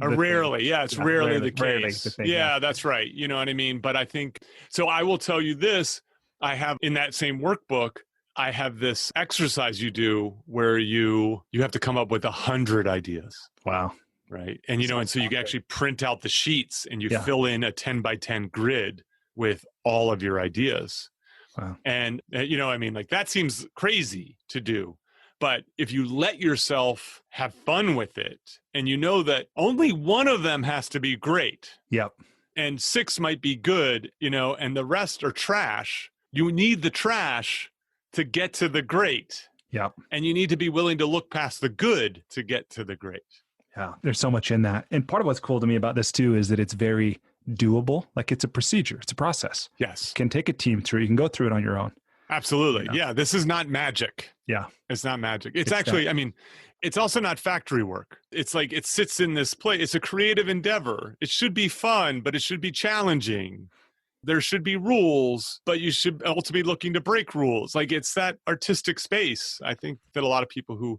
Rarely. Yeah. It's rarely the case. Yeah, that's right. You know what I mean? But I think, so I will tell you this, I have in that same workbook, I have this exercise you do where you have to come up with 100 ideas. Wow. Right. And, and so you can actually print out the sheets and you fill in a 10 by 10 grid with all of your ideas. Wow. And, that seems crazy to do. But if you let yourself have fun with it and you know that only one of them has to be great. Yep. And 6 might be good, and the rest are trash. You need the trash to get to the great. Yeah. And you need to be willing to look past the good to get to the great. Yeah. There's so much in that. And part of what's cool to me about this too is that it's very doable. Like it's a procedure. It's a process. Yes. You can take a team through. You can go through it on your own. Absolutely. Yeah. This is not magic. Yeah. It's not magic. It's actually, it's also not factory work. It's like it sits in this place. It's a creative endeavor. It should be fun, but it should be challenging. There should be rules, but you should also be looking to break rules. Like it's that artistic space. I think that a lot of people who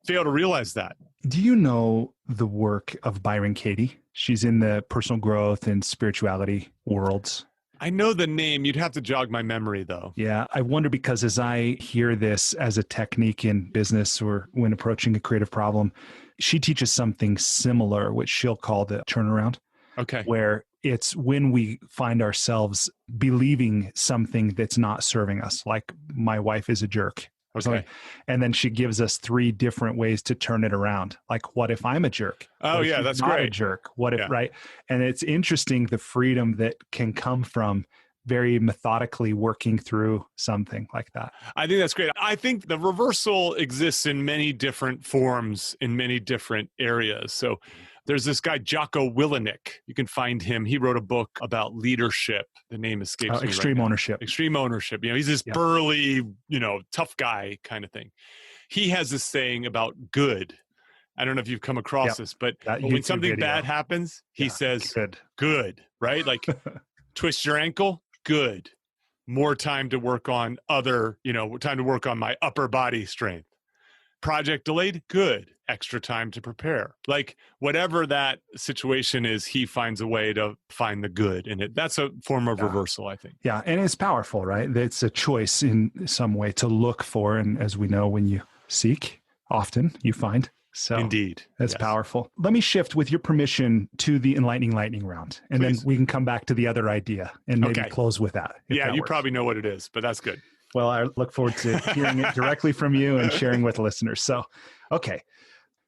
fail to realize that. Do you know the work of Byron Katie? She's in the personal growth and spirituality worlds. I know the name. You'd have to jog my memory, though. Yeah. I wonder because as I hear this as a technique in business or when approaching a creative problem, she teaches something similar, which she'll call the turnaround. Okay. Where it's when we find ourselves believing something that's not serving us, like my wife is a jerk. Okay. And then she gives us 3 different ways to turn it around. Like, what if I'm a jerk? Oh, yeah, that's not great. A jerk. What if, right? And it's interesting the freedom that can come from very methodically working through something like that. I think that's great. I think the reversal exists in many different forms in many different areas. So there's this guy, Jocko Willenick. You can find him. He wrote a book about leadership. The name escapes me. Extreme Ownership. Extreme Ownership. He's this burly, tough guy kind of thing. He has this saying about good. I don't know if you've come across this, but when something bad happens, he says, good, right? Like twist your ankle, good. More time to work on time to work on my upper body strength. Project delayed, good. Extra time to prepare. Like whatever that situation is, he finds a way to find the good in it. That's a form of reversal, I think. Yeah. And it's powerful, right? It's a choice in some way to look for. And as we know, when you seek, often you find. So indeed. That's powerful. Let me shift with your permission to the enlightening lightning round. And then we can come back to the other idea and maybe close with that. Yeah, you probably know what it is, but that's good. Well, I look forward to hearing it directly from you and sharing with listeners. So, okay.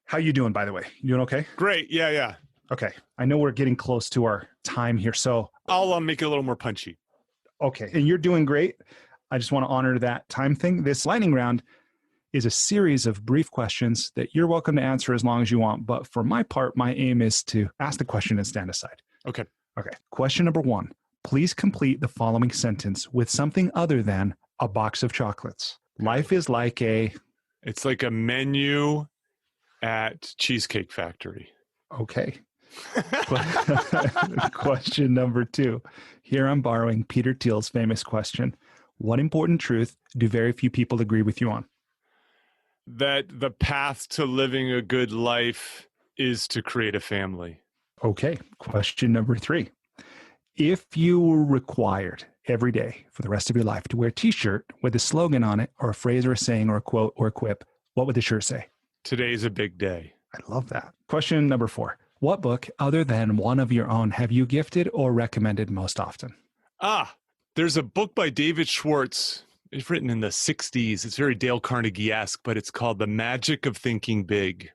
How you doing, by the way? You doing okay? Great. Yeah. Okay. I know we're getting close to our time here, so I'll make it a little more punchy. Okay. And you're doing great. I just want to honor that time thing. This lightning round is a series of brief questions that you're welcome to answer as long as you want. But for my part, my aim is to ask the question and stand aside. Okay. Question number 1. Please complete the following sentence with something other than a box of chocolates. Life is like It's like a menu at Cheesecake Factory. Okay. Question number 2. Here I'm borrowing Peter Thiel's famous question. What important truth do very few people agree with you on? That the path to living a good life is to create a family. Okay. Question number 3. If you were required every day for the rest of your life to wear a t-shirt with a slogan on it or a phrase or a saying or a quote or a quip, what would the shirt say? Today's a big day. I love that. Question number 4. What book other than one of your own have you gifted or recommended most often? There's a book by David Schwartz. It's written in the 60s. It's very Dale Carnegie-esque, but it's called The Magic of Thinking Big.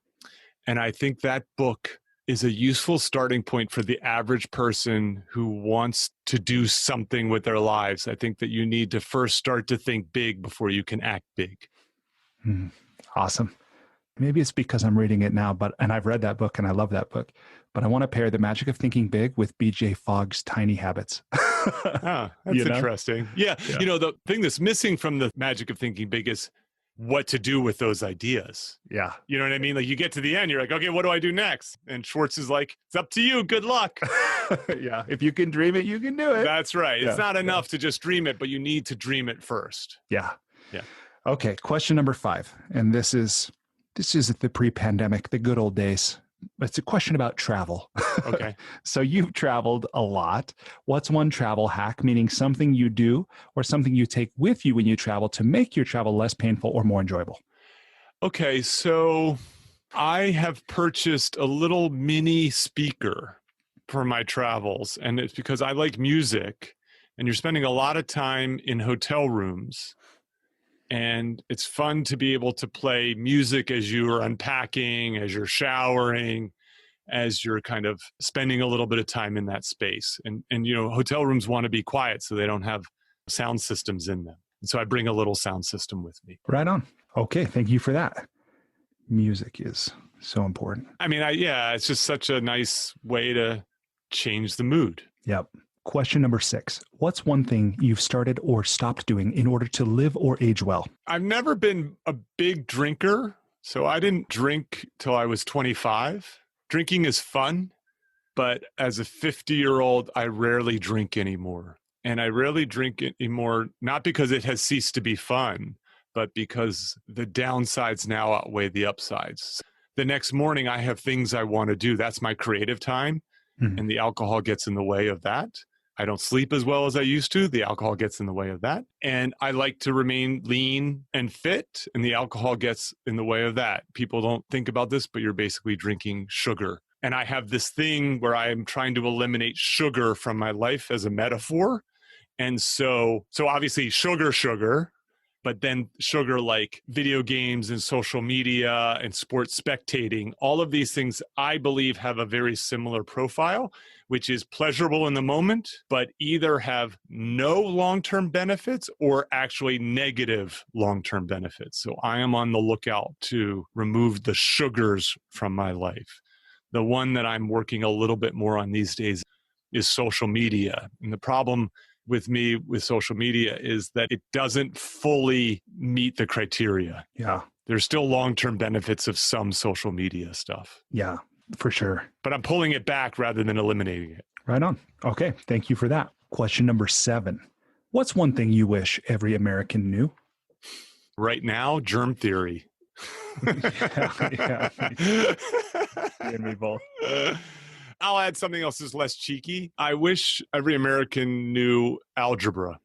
And I think that book is a useful starting point for the average person who wants to do something with their lives. I think that you need to first start to think big before you can act big. Awesome. Maybe it's because I'm reading it now, and I've read that book and I love that book, but I want to pair The Magic of Thinking Big with BJ Fogg's Tiny Habits. That's interesting. Yeah. The thing that's missing from The Magic of Thinking Big is what to do with those ideas. Yeah. You know what I mean? Like you get to the end, you're like, okay, what do I do next? And Schwartz is like, it's up to you. Good luck. Yeah. If you can dream it, you can do it. That's right. It's not enough to just dream it, but you need to dream it first. Yeah. Okay. Question number 5. And this is the pre-pandemic, the good old days. It's a question about travel. Okay. So you've traveled a lot. What's one travel hack, meaning something you do or something you take with you when you travel to make your travel less painful or more enjoyable? Okay. So I have purchased a little mini speaker for my travels, and it's because I like music, and you're spending a lot of time in hotel rooms. And it's fun to be able to play music as you're unpacking, as you're showering, as you're kind of spending a little bit of time in that space. And hotel rooms want to be quiet, so they don't have sound systems in them. So I bring a little sound system with me. Right on. Okay. Thank you for that. Music is so important. I mean, it's just such a nice way to change the mood. Yep. Question number 6. What's one thing you've started or stopped doing in order to live or age well? I've never been a big drinker, so I didn't drink till I was 25. Drinking is fun, but as a 50-year-old, I rarely drink anymore. And I rarely drink anymore, not because it has ceased to be fun, but because the downsides now outweigh the upsides. The next morning, I have things I want to do. That's my creative time, and the alcohol gets in the way of that. I don't sleep as well as I used to. The alcohol gets in the way of that. And I like to remain lean and fit, and the alcohol gets in the way of that. People don't think about this, but you're basically drinking sugar. And I have this thing where I am trying to eliminate sugar from my life as a metaphor. And so obviously sugar, but then sugar like video games and social media and sports spectating, all of these things I believe have a very similar profile, which is pleasurable in the moment, but either have no long-term benefits or actually negative long-term benefits. So I am on the lookout to remove the sugars from my life. The one that I'm working a little bit more on these days is social media. And the problem with me with social media is that it doesn't fully meet the criteria. Yeah. There's still long-term benefits of some social media stuff. Yeah, for sure. But I'm pulling it back rather than eliminating it. Right on. Okay. Thank you for that. Question number 7. What's one thing you wish every American knew? Right now, germ theory. Yeah. And me both. I'll add something else that's less cheeky. I wish every American knew algebra.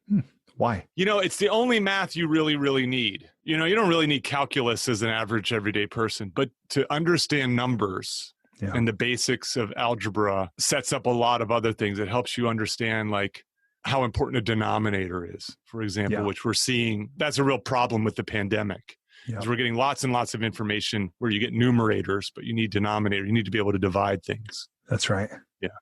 Why? It's the only math you really, really need. You don't really need calculus as an average everyday person, but to understand numbers and the basics of algebra sets up a lot of other things. It helps you understand like how important a denominator is, for example, which we're seeing. That's a real problem with the pandemic. Because we're getting lots and lots of information where you get numerators, but you need denominator. You need to be able to divide things. That's right.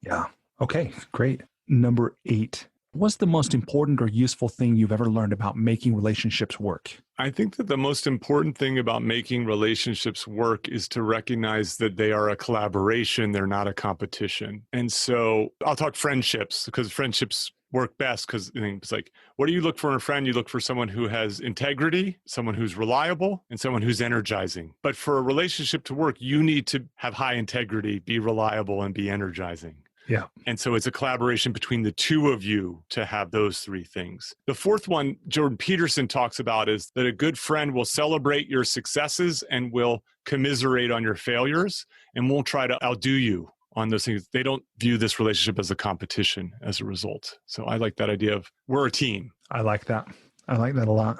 Yeah. Okay, great. Number 8. What's the most important or useful thing you've ever learned about making relationships work? I think that the most important thing about making relationships work is to recognize that they are a collaboration. They're not a competition. And so I'll talk friendships because friendships work best because it's like, what do you look for in a friend? You look for someone who has integrity, someone who's reliable, and someone who's energizing. But for a relationship to work, you need to have high integrity, be reliable, and be energizing. Yeah. And so it's a collaboration between the two of you to have those 3 things. The fourth one Jordan Peterson talks about is that a good friend will celebrate your successes and will commiserate on your failures and won't try to outdo you on those things. They don't view this relationship as a competition as a result. So I like that idea of we're a team. I like that. I like that a lot.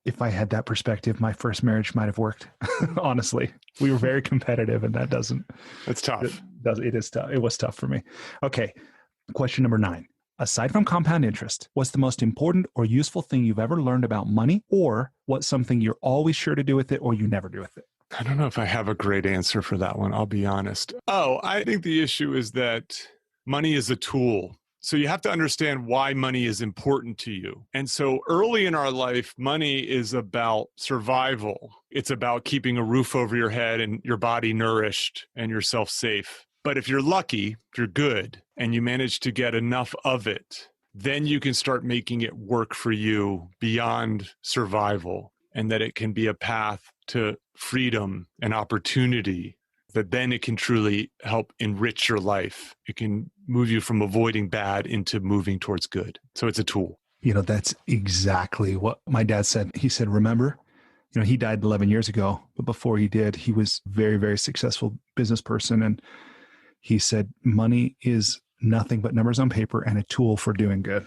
If I had that perspective, my first marriage might have worked. Honestly, we were very competitive and that doesn't. It's tough. It is tough. It was tough for me. Okay. Question number 9. Aside from compound interest, what's the most important or useful thing you've ever learned about money, or what's something you're always sure to do with it or you never do with it? I don't know if I have a great answer for that one. I'll be honest. I think the issue is that money is a tool. So you have to understand why money is important to you. And so early in our life, money is about survival. It's about keeping a roof over your head and your body nourished and yourself safe. But if you're lucky, if you're good, and you manage to get enough of it, then you can start making it work for you beyond survival, and that it can be a path to freedom and opportunity, that then it can truly help enrich your life. It can move you from avoiding bad into moving towards good. So it's a tool. That's exactly what my dad said. He said, remember, he died 11 years ago, but before he did, he was a very, very successful business person. And he said, money is nothing but numbers on paper and a tool for doing good.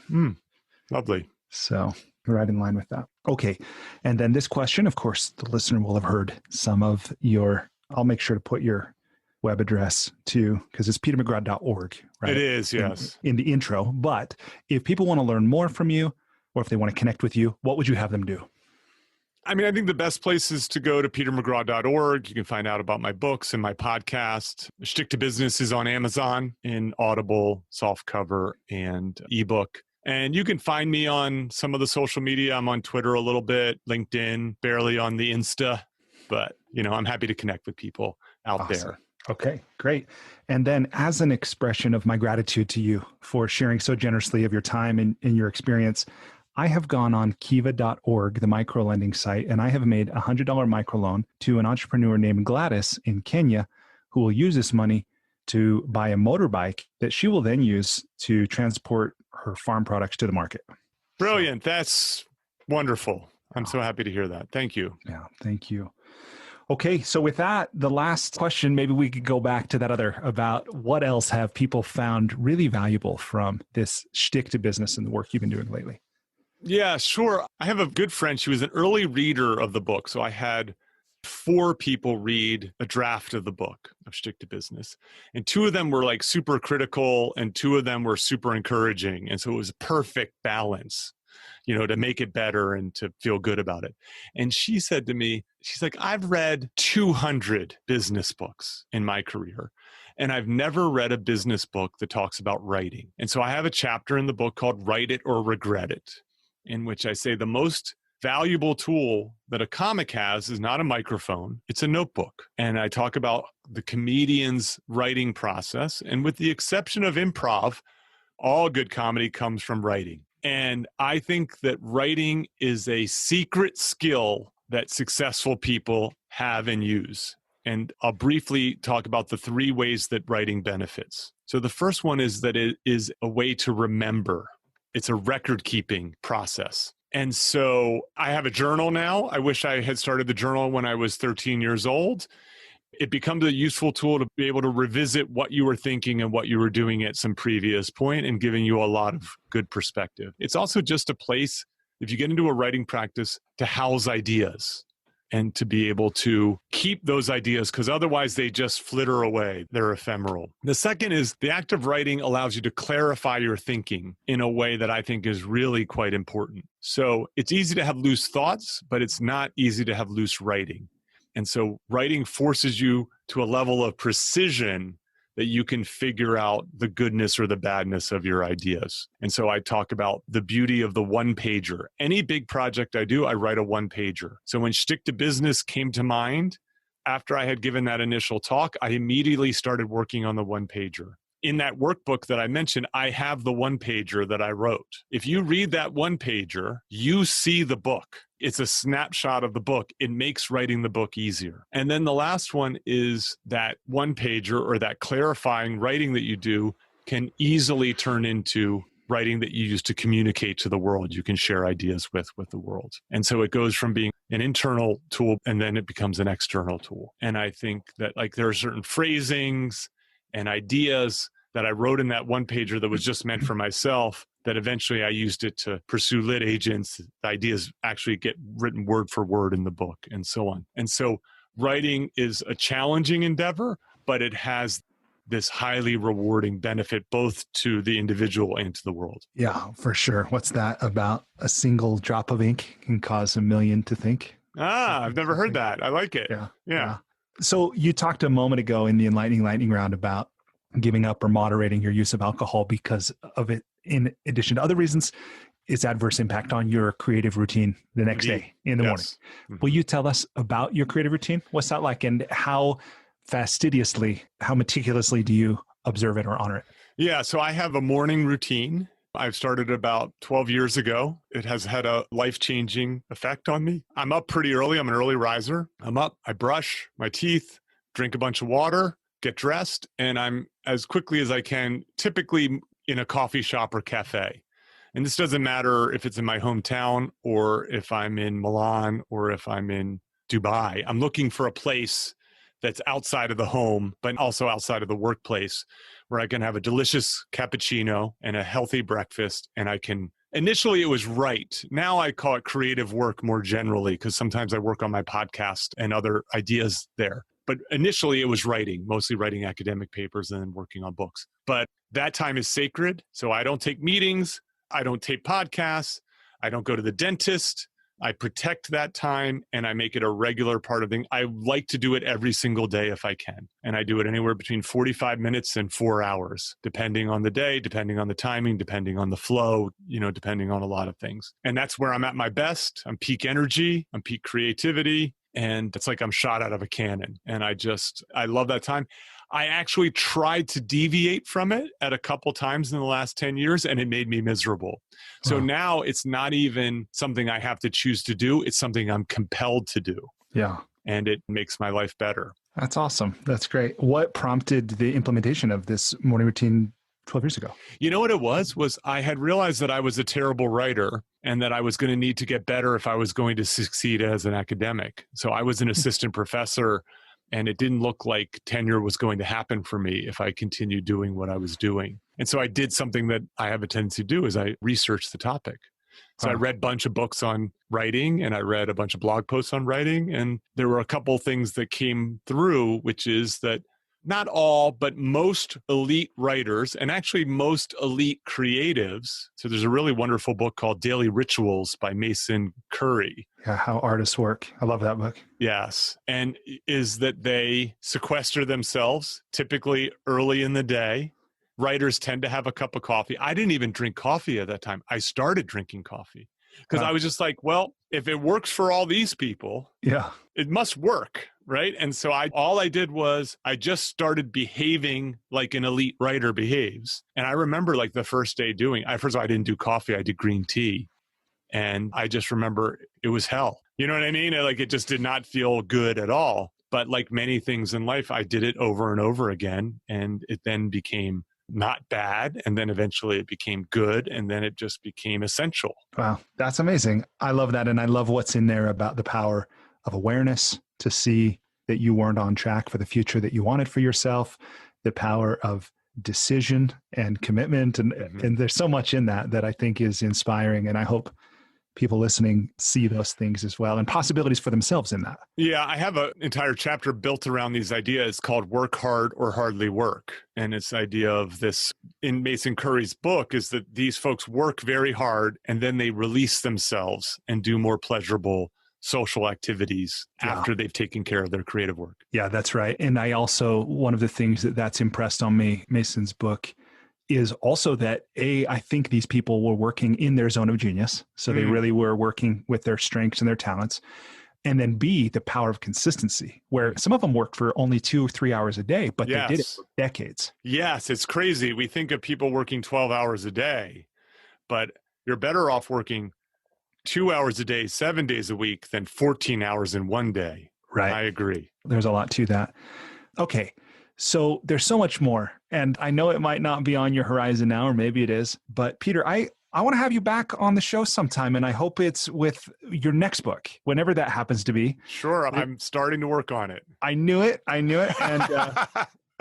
Lovely. So right in line with that. Okay. And then this question, of course, the listener will have heard some of I'll make sure to put your web address too, because it's petermcgraw.org, right? It is, yes. In the intro. But if people want to learn more from you, or if they want to connect with you, what would you have them do? I think the best place is to go to petermcgraw.org. You can find out about my books and my podcast. Shtick to Business is on Amazon in Audible, softcover, and ebook. And you can find me on some of the social media. I'm on Twitter a little bit, LinkedIn, barely on the Insta, but I'm happy to connect with people out there. Okay, great. And then as an expression of my gratitude to you for sharing so generously of your time and your experience, I have gone on kiva.org, the microlending site, and I have made a $100 microloan to an entrepreneur named Gladys in Kenya, who will use this money to buy a motorbike that she will then use to transport her farm products to the market. Brilliant. That's wonderful. I'm so happy to hear that. Thank you. Yeah, thank you. Okay, so with that, the last question, maybe we could go back to that other about what else have people found really valuable from this Shtick to business and the work you've been doing lately? Yeah, sure. I have a good friend. She was an early reader of the book. So I had 4 people read a draft of the book of Shtick to Business. And 2 of them were like super critical and 2 of them were super encouraging. And so it was a perfect balance, to make it better and to feel good about it. And she said to me, she's like, I've read 200 business books in my career, and I've never read a business book that talks about writing. And so I have a chapter in the book called Write It or Regret It, in which I say the most valuable tool that a comic has is not a microphone, it's a notebook. And I talk about the comedian's writing process. And with the exception of improv, all good comedy comes from writing. And I think that writing is a secret skill that successful people have and use. And I'll briefly talk about the 3 ways that writing benefits. So the first one is that it is a way to remember. It's a record-keeping process. And so I have a journal now. I wish I had started the journal when I was 13 years old. It becomes a useful tool to be able to revisit what you were thinking and what you were doing at some previous point and giving you a lot of good perspective. It's also just a place, if you get into a writing practice, to house ideas and to be able to keep those ideas, because otherwise they just flitter away. They're ephemeral. The second is the act of writing allows you to clarify your thinking in a way that I think is really quite important. So it's easy to have loose thoughts, but it's not easy to have loose writing. And so writing forces you to a level of precision that you can figure out the goodness or the badness of your ideas. And so I talk about the beauty of the one-pager. Any big project I do, I write a one-pager. So when Shtick to Business came to mind, after I had given that initial talk, I immediately started working on the one-pager. In that workbook that I mentioned, I have the one-pager that I wrote. If you read that one-pager, you see the book. It's a snapshot of the book. It makes writing the book easier. And then the last one is that one-pager or that clarifying writing that you do can easily turn into writing that you use to communicate to the world. You can share ideas with the world. And so it goes from being an internal tool and then it becomes an external tool. And I think that there are certain phrasings and ideas that I wrote in that one pager that was just meant for myself, that eventually I used it to pursue lit agents. The ideas actually get written word for word in the book and so on. And so writing is a challenging endeavor, but it has this highly rewarding benefit both to the individual and to the world. Yeah, for sure. What's that about? A single drop of ink can cause a million to think. I've never heard that. I like it. Yeah. So you talked a moment ago in the enlightening lightning round about giving up or moderating your use of alcohol because of it, in addition to other reasons, its adverse impact on your creative routine the next day in the morning. Mm-hmm. Will you tell us about your creative routine? What's that like, and how meticulously do you observe it or honor it? Yeah, so I have a morning routine. I've started about 12 years ago. It has had a life-changing effect on me. I'm up pretty early. I'm an early riser. I'm up, I brush my teeth, drink a bunch of water, get dressed, and I'm as quickly as I can, typically in a coffee shop or cafe. And this doesn't matter if it's in my hometown or if I'm in Milan or if I'm in Dubai. I'm looking for a place that's outside of the home, but also outside of the workplace, where I can have a delicious cappuccino and a healthy breakfast. And I can, initially it was write. Now I call it creative work more generally, because sometimes I work on my podcast and other ideas there. But initially it was writing, mostly writing academic papers and then working on books. But that time is sacred. So I don't take meetings. I don't tape podcasts. I don't go to the dentist. I protect that time and I make it a regular part of things. I like to do it every single day if I can. And I do it anywhere between 45 minutes and 4 hours, depending on the day, depending on the timing, depending on the flow, depending on a lot of things. And that's where I'm at my best. I'm peak energy, I'm peak creativity. And it's like I'm shot out of a cannon. And I love that time. I actually tried to deviate from it at a couple times in the last 10 years, and it made me miserable. So now it's not even something I have to choose to do. It's something I'm compelled to do. Yeah. And it makes my life better. That's awesome. That's great. What prompted the implementation of this morning routine 12 years ago? You know what it was I had realized that I was a terrible writer and that I was going to need to get better if I was going to succeed as an academic. So I was an assistant professor, and it didn't look like tenure was going to happen for me if I continued doing what I was doing. And so I did something that I have a tendency to do, is I researched the topic. So I read a bunch of books on writing, and I read a bunch of blog posts on writing. And there were a couple things that came through, which is that not all, but most elite writers, and actually most elite creatives. So there's a really wonderful book called Daily Rituals by Mason Curry. Yeah, How Artists Work. I love that book. Yes. And is that they sequester themselves typically early in the day. Writers tend to have a cup of coffee. I didn't even drink coffee at that time. I started drinking coffee because I was just like, well, if it works for all these people, it must work. Right. And so all I did was I just started behaving like an elite writer behaves. And I remember like the first day first of all, I didn't do coffee. I did green tea. And I just remember it was hell. You know what I mean? Like it just did not feel good at all. But like many things in life, I did it over and over again. And it then became not bad. And then eventually it became good. And then it just became essential. Wow. That's amazing. I love that. And I love what's in there about the power of awareness, to see that you weren't on track for the future that you wanted for yourself, the power of decision and commitment. And there's so much in that I think is inspiring. And I hope people listening see those things as well, and possibilities for themselves in that. Yeah, I have an entire chapter built around these ideas called Work Hard or Hardly Work. And it's the idea of this in Mason Curry's book is that these folks work very hard and then they release themselves and do more pleasurable social activities after they've taken care of their creative work. Yeah, that's right. And I also, one of the things that's impressed on me, Mason's book, is also that I think these people were working in their zone of genius. So they really were working with their strengths and their talents. And then B, the power of consistency, where some of them worked for only 2 or 3 hours a day, but they did it for decades. Yes, it's crazy. We think of people working 12 hours a day, but you're better off working 2 hours a day, 7 days a week than 14 hours in one day. Right. I agree. There's a lot to that. Okay. So there's so much more. And I know it might not be on your horizon now, or maybe it is, but Peter, I want to have you back on the show sometime. And I hope it's with your next book, whenever that happens to be. Sure. I'm starting to work on it. I knew it.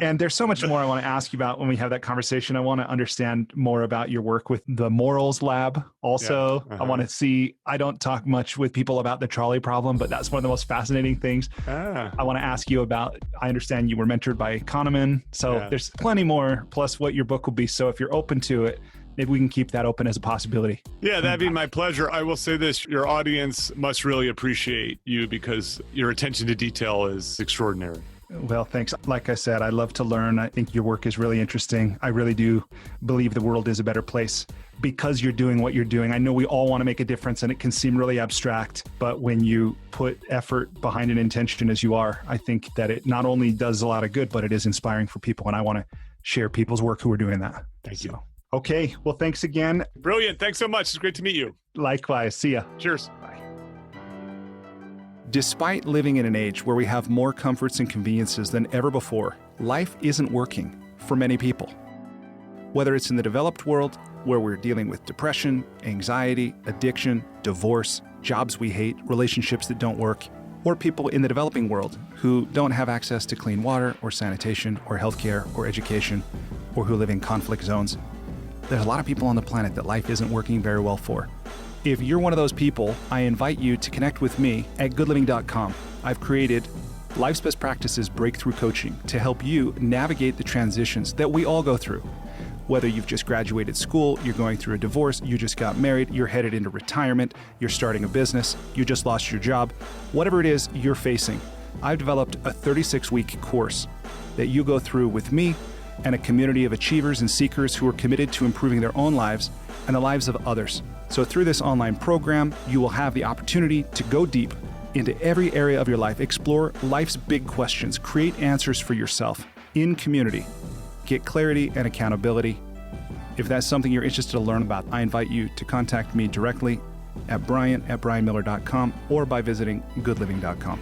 And there's so much more I want to ask you about when we have that conversation. I want to understand more about your work with the Morals Lab also. I want to see, I don't talk much with people about the trolley problem, but that's one of the most fascinating things. I want to ask you about, I understand you were mentored by Kahneman. So there's plenty more, plus what your book will be. So if you're open to it, maybe we can keep that open as a possibility. Yeah, that'd be my pleasure. I will say this, your audience must really appreciate you because your attention to detail is extraordinary. Well, thanks. Like I said, I love to learn. I think your work is really interesting. I really do believe the world is a better place because you're doing what you're doing. I know we all want to make a difference and it can seem really abstract, but when you put effort behind an intention as you are, I think that it not only does a lot of good, but it is inspiring for people. And I want to share people's work who are doing that. Thank you. Okay. Well, thanks again. Brilliant. Thanks so much. It's great to meet you. Likewise. See ya. Cheers. Bye. Despite living in an age where we have more comforts and conveniences than ever before, life isn't working for many people. Whether it's in the developed world, where we're dealing with depression, anxiety, addiction, divorce, jobs we hate, relationships that don't work, or people in the developing world who don't have access to clean water or sanitation or healthcare or education, or who live in conflict zones, there's a lot of people on the planet that life isn't working very well for. If you're one of those people, I invite you to connect with me at goodliving.com. I've created Life's Best Practices Breakthrough Coaching to help you navigate the transitions that we all go through. Whether you've just graduated school, you're going through a divorce, you just got married, you're headed into retirement, you're starting a business, you just lost your job, whatever it is you're facing, I've developed a 36-week course that you go through with me and a community of achievers and seekers who are committed to improving their own lives and the lives of others. So through this online program, you will have the opportunity to go deep into every area of your life, explore life's big questions, create answers for yourself in community, get clarity and accountability. If that's something you're interested to learn about, I invite you to contact me directly at brian@brianmiller.com or by visiting goodliving.com.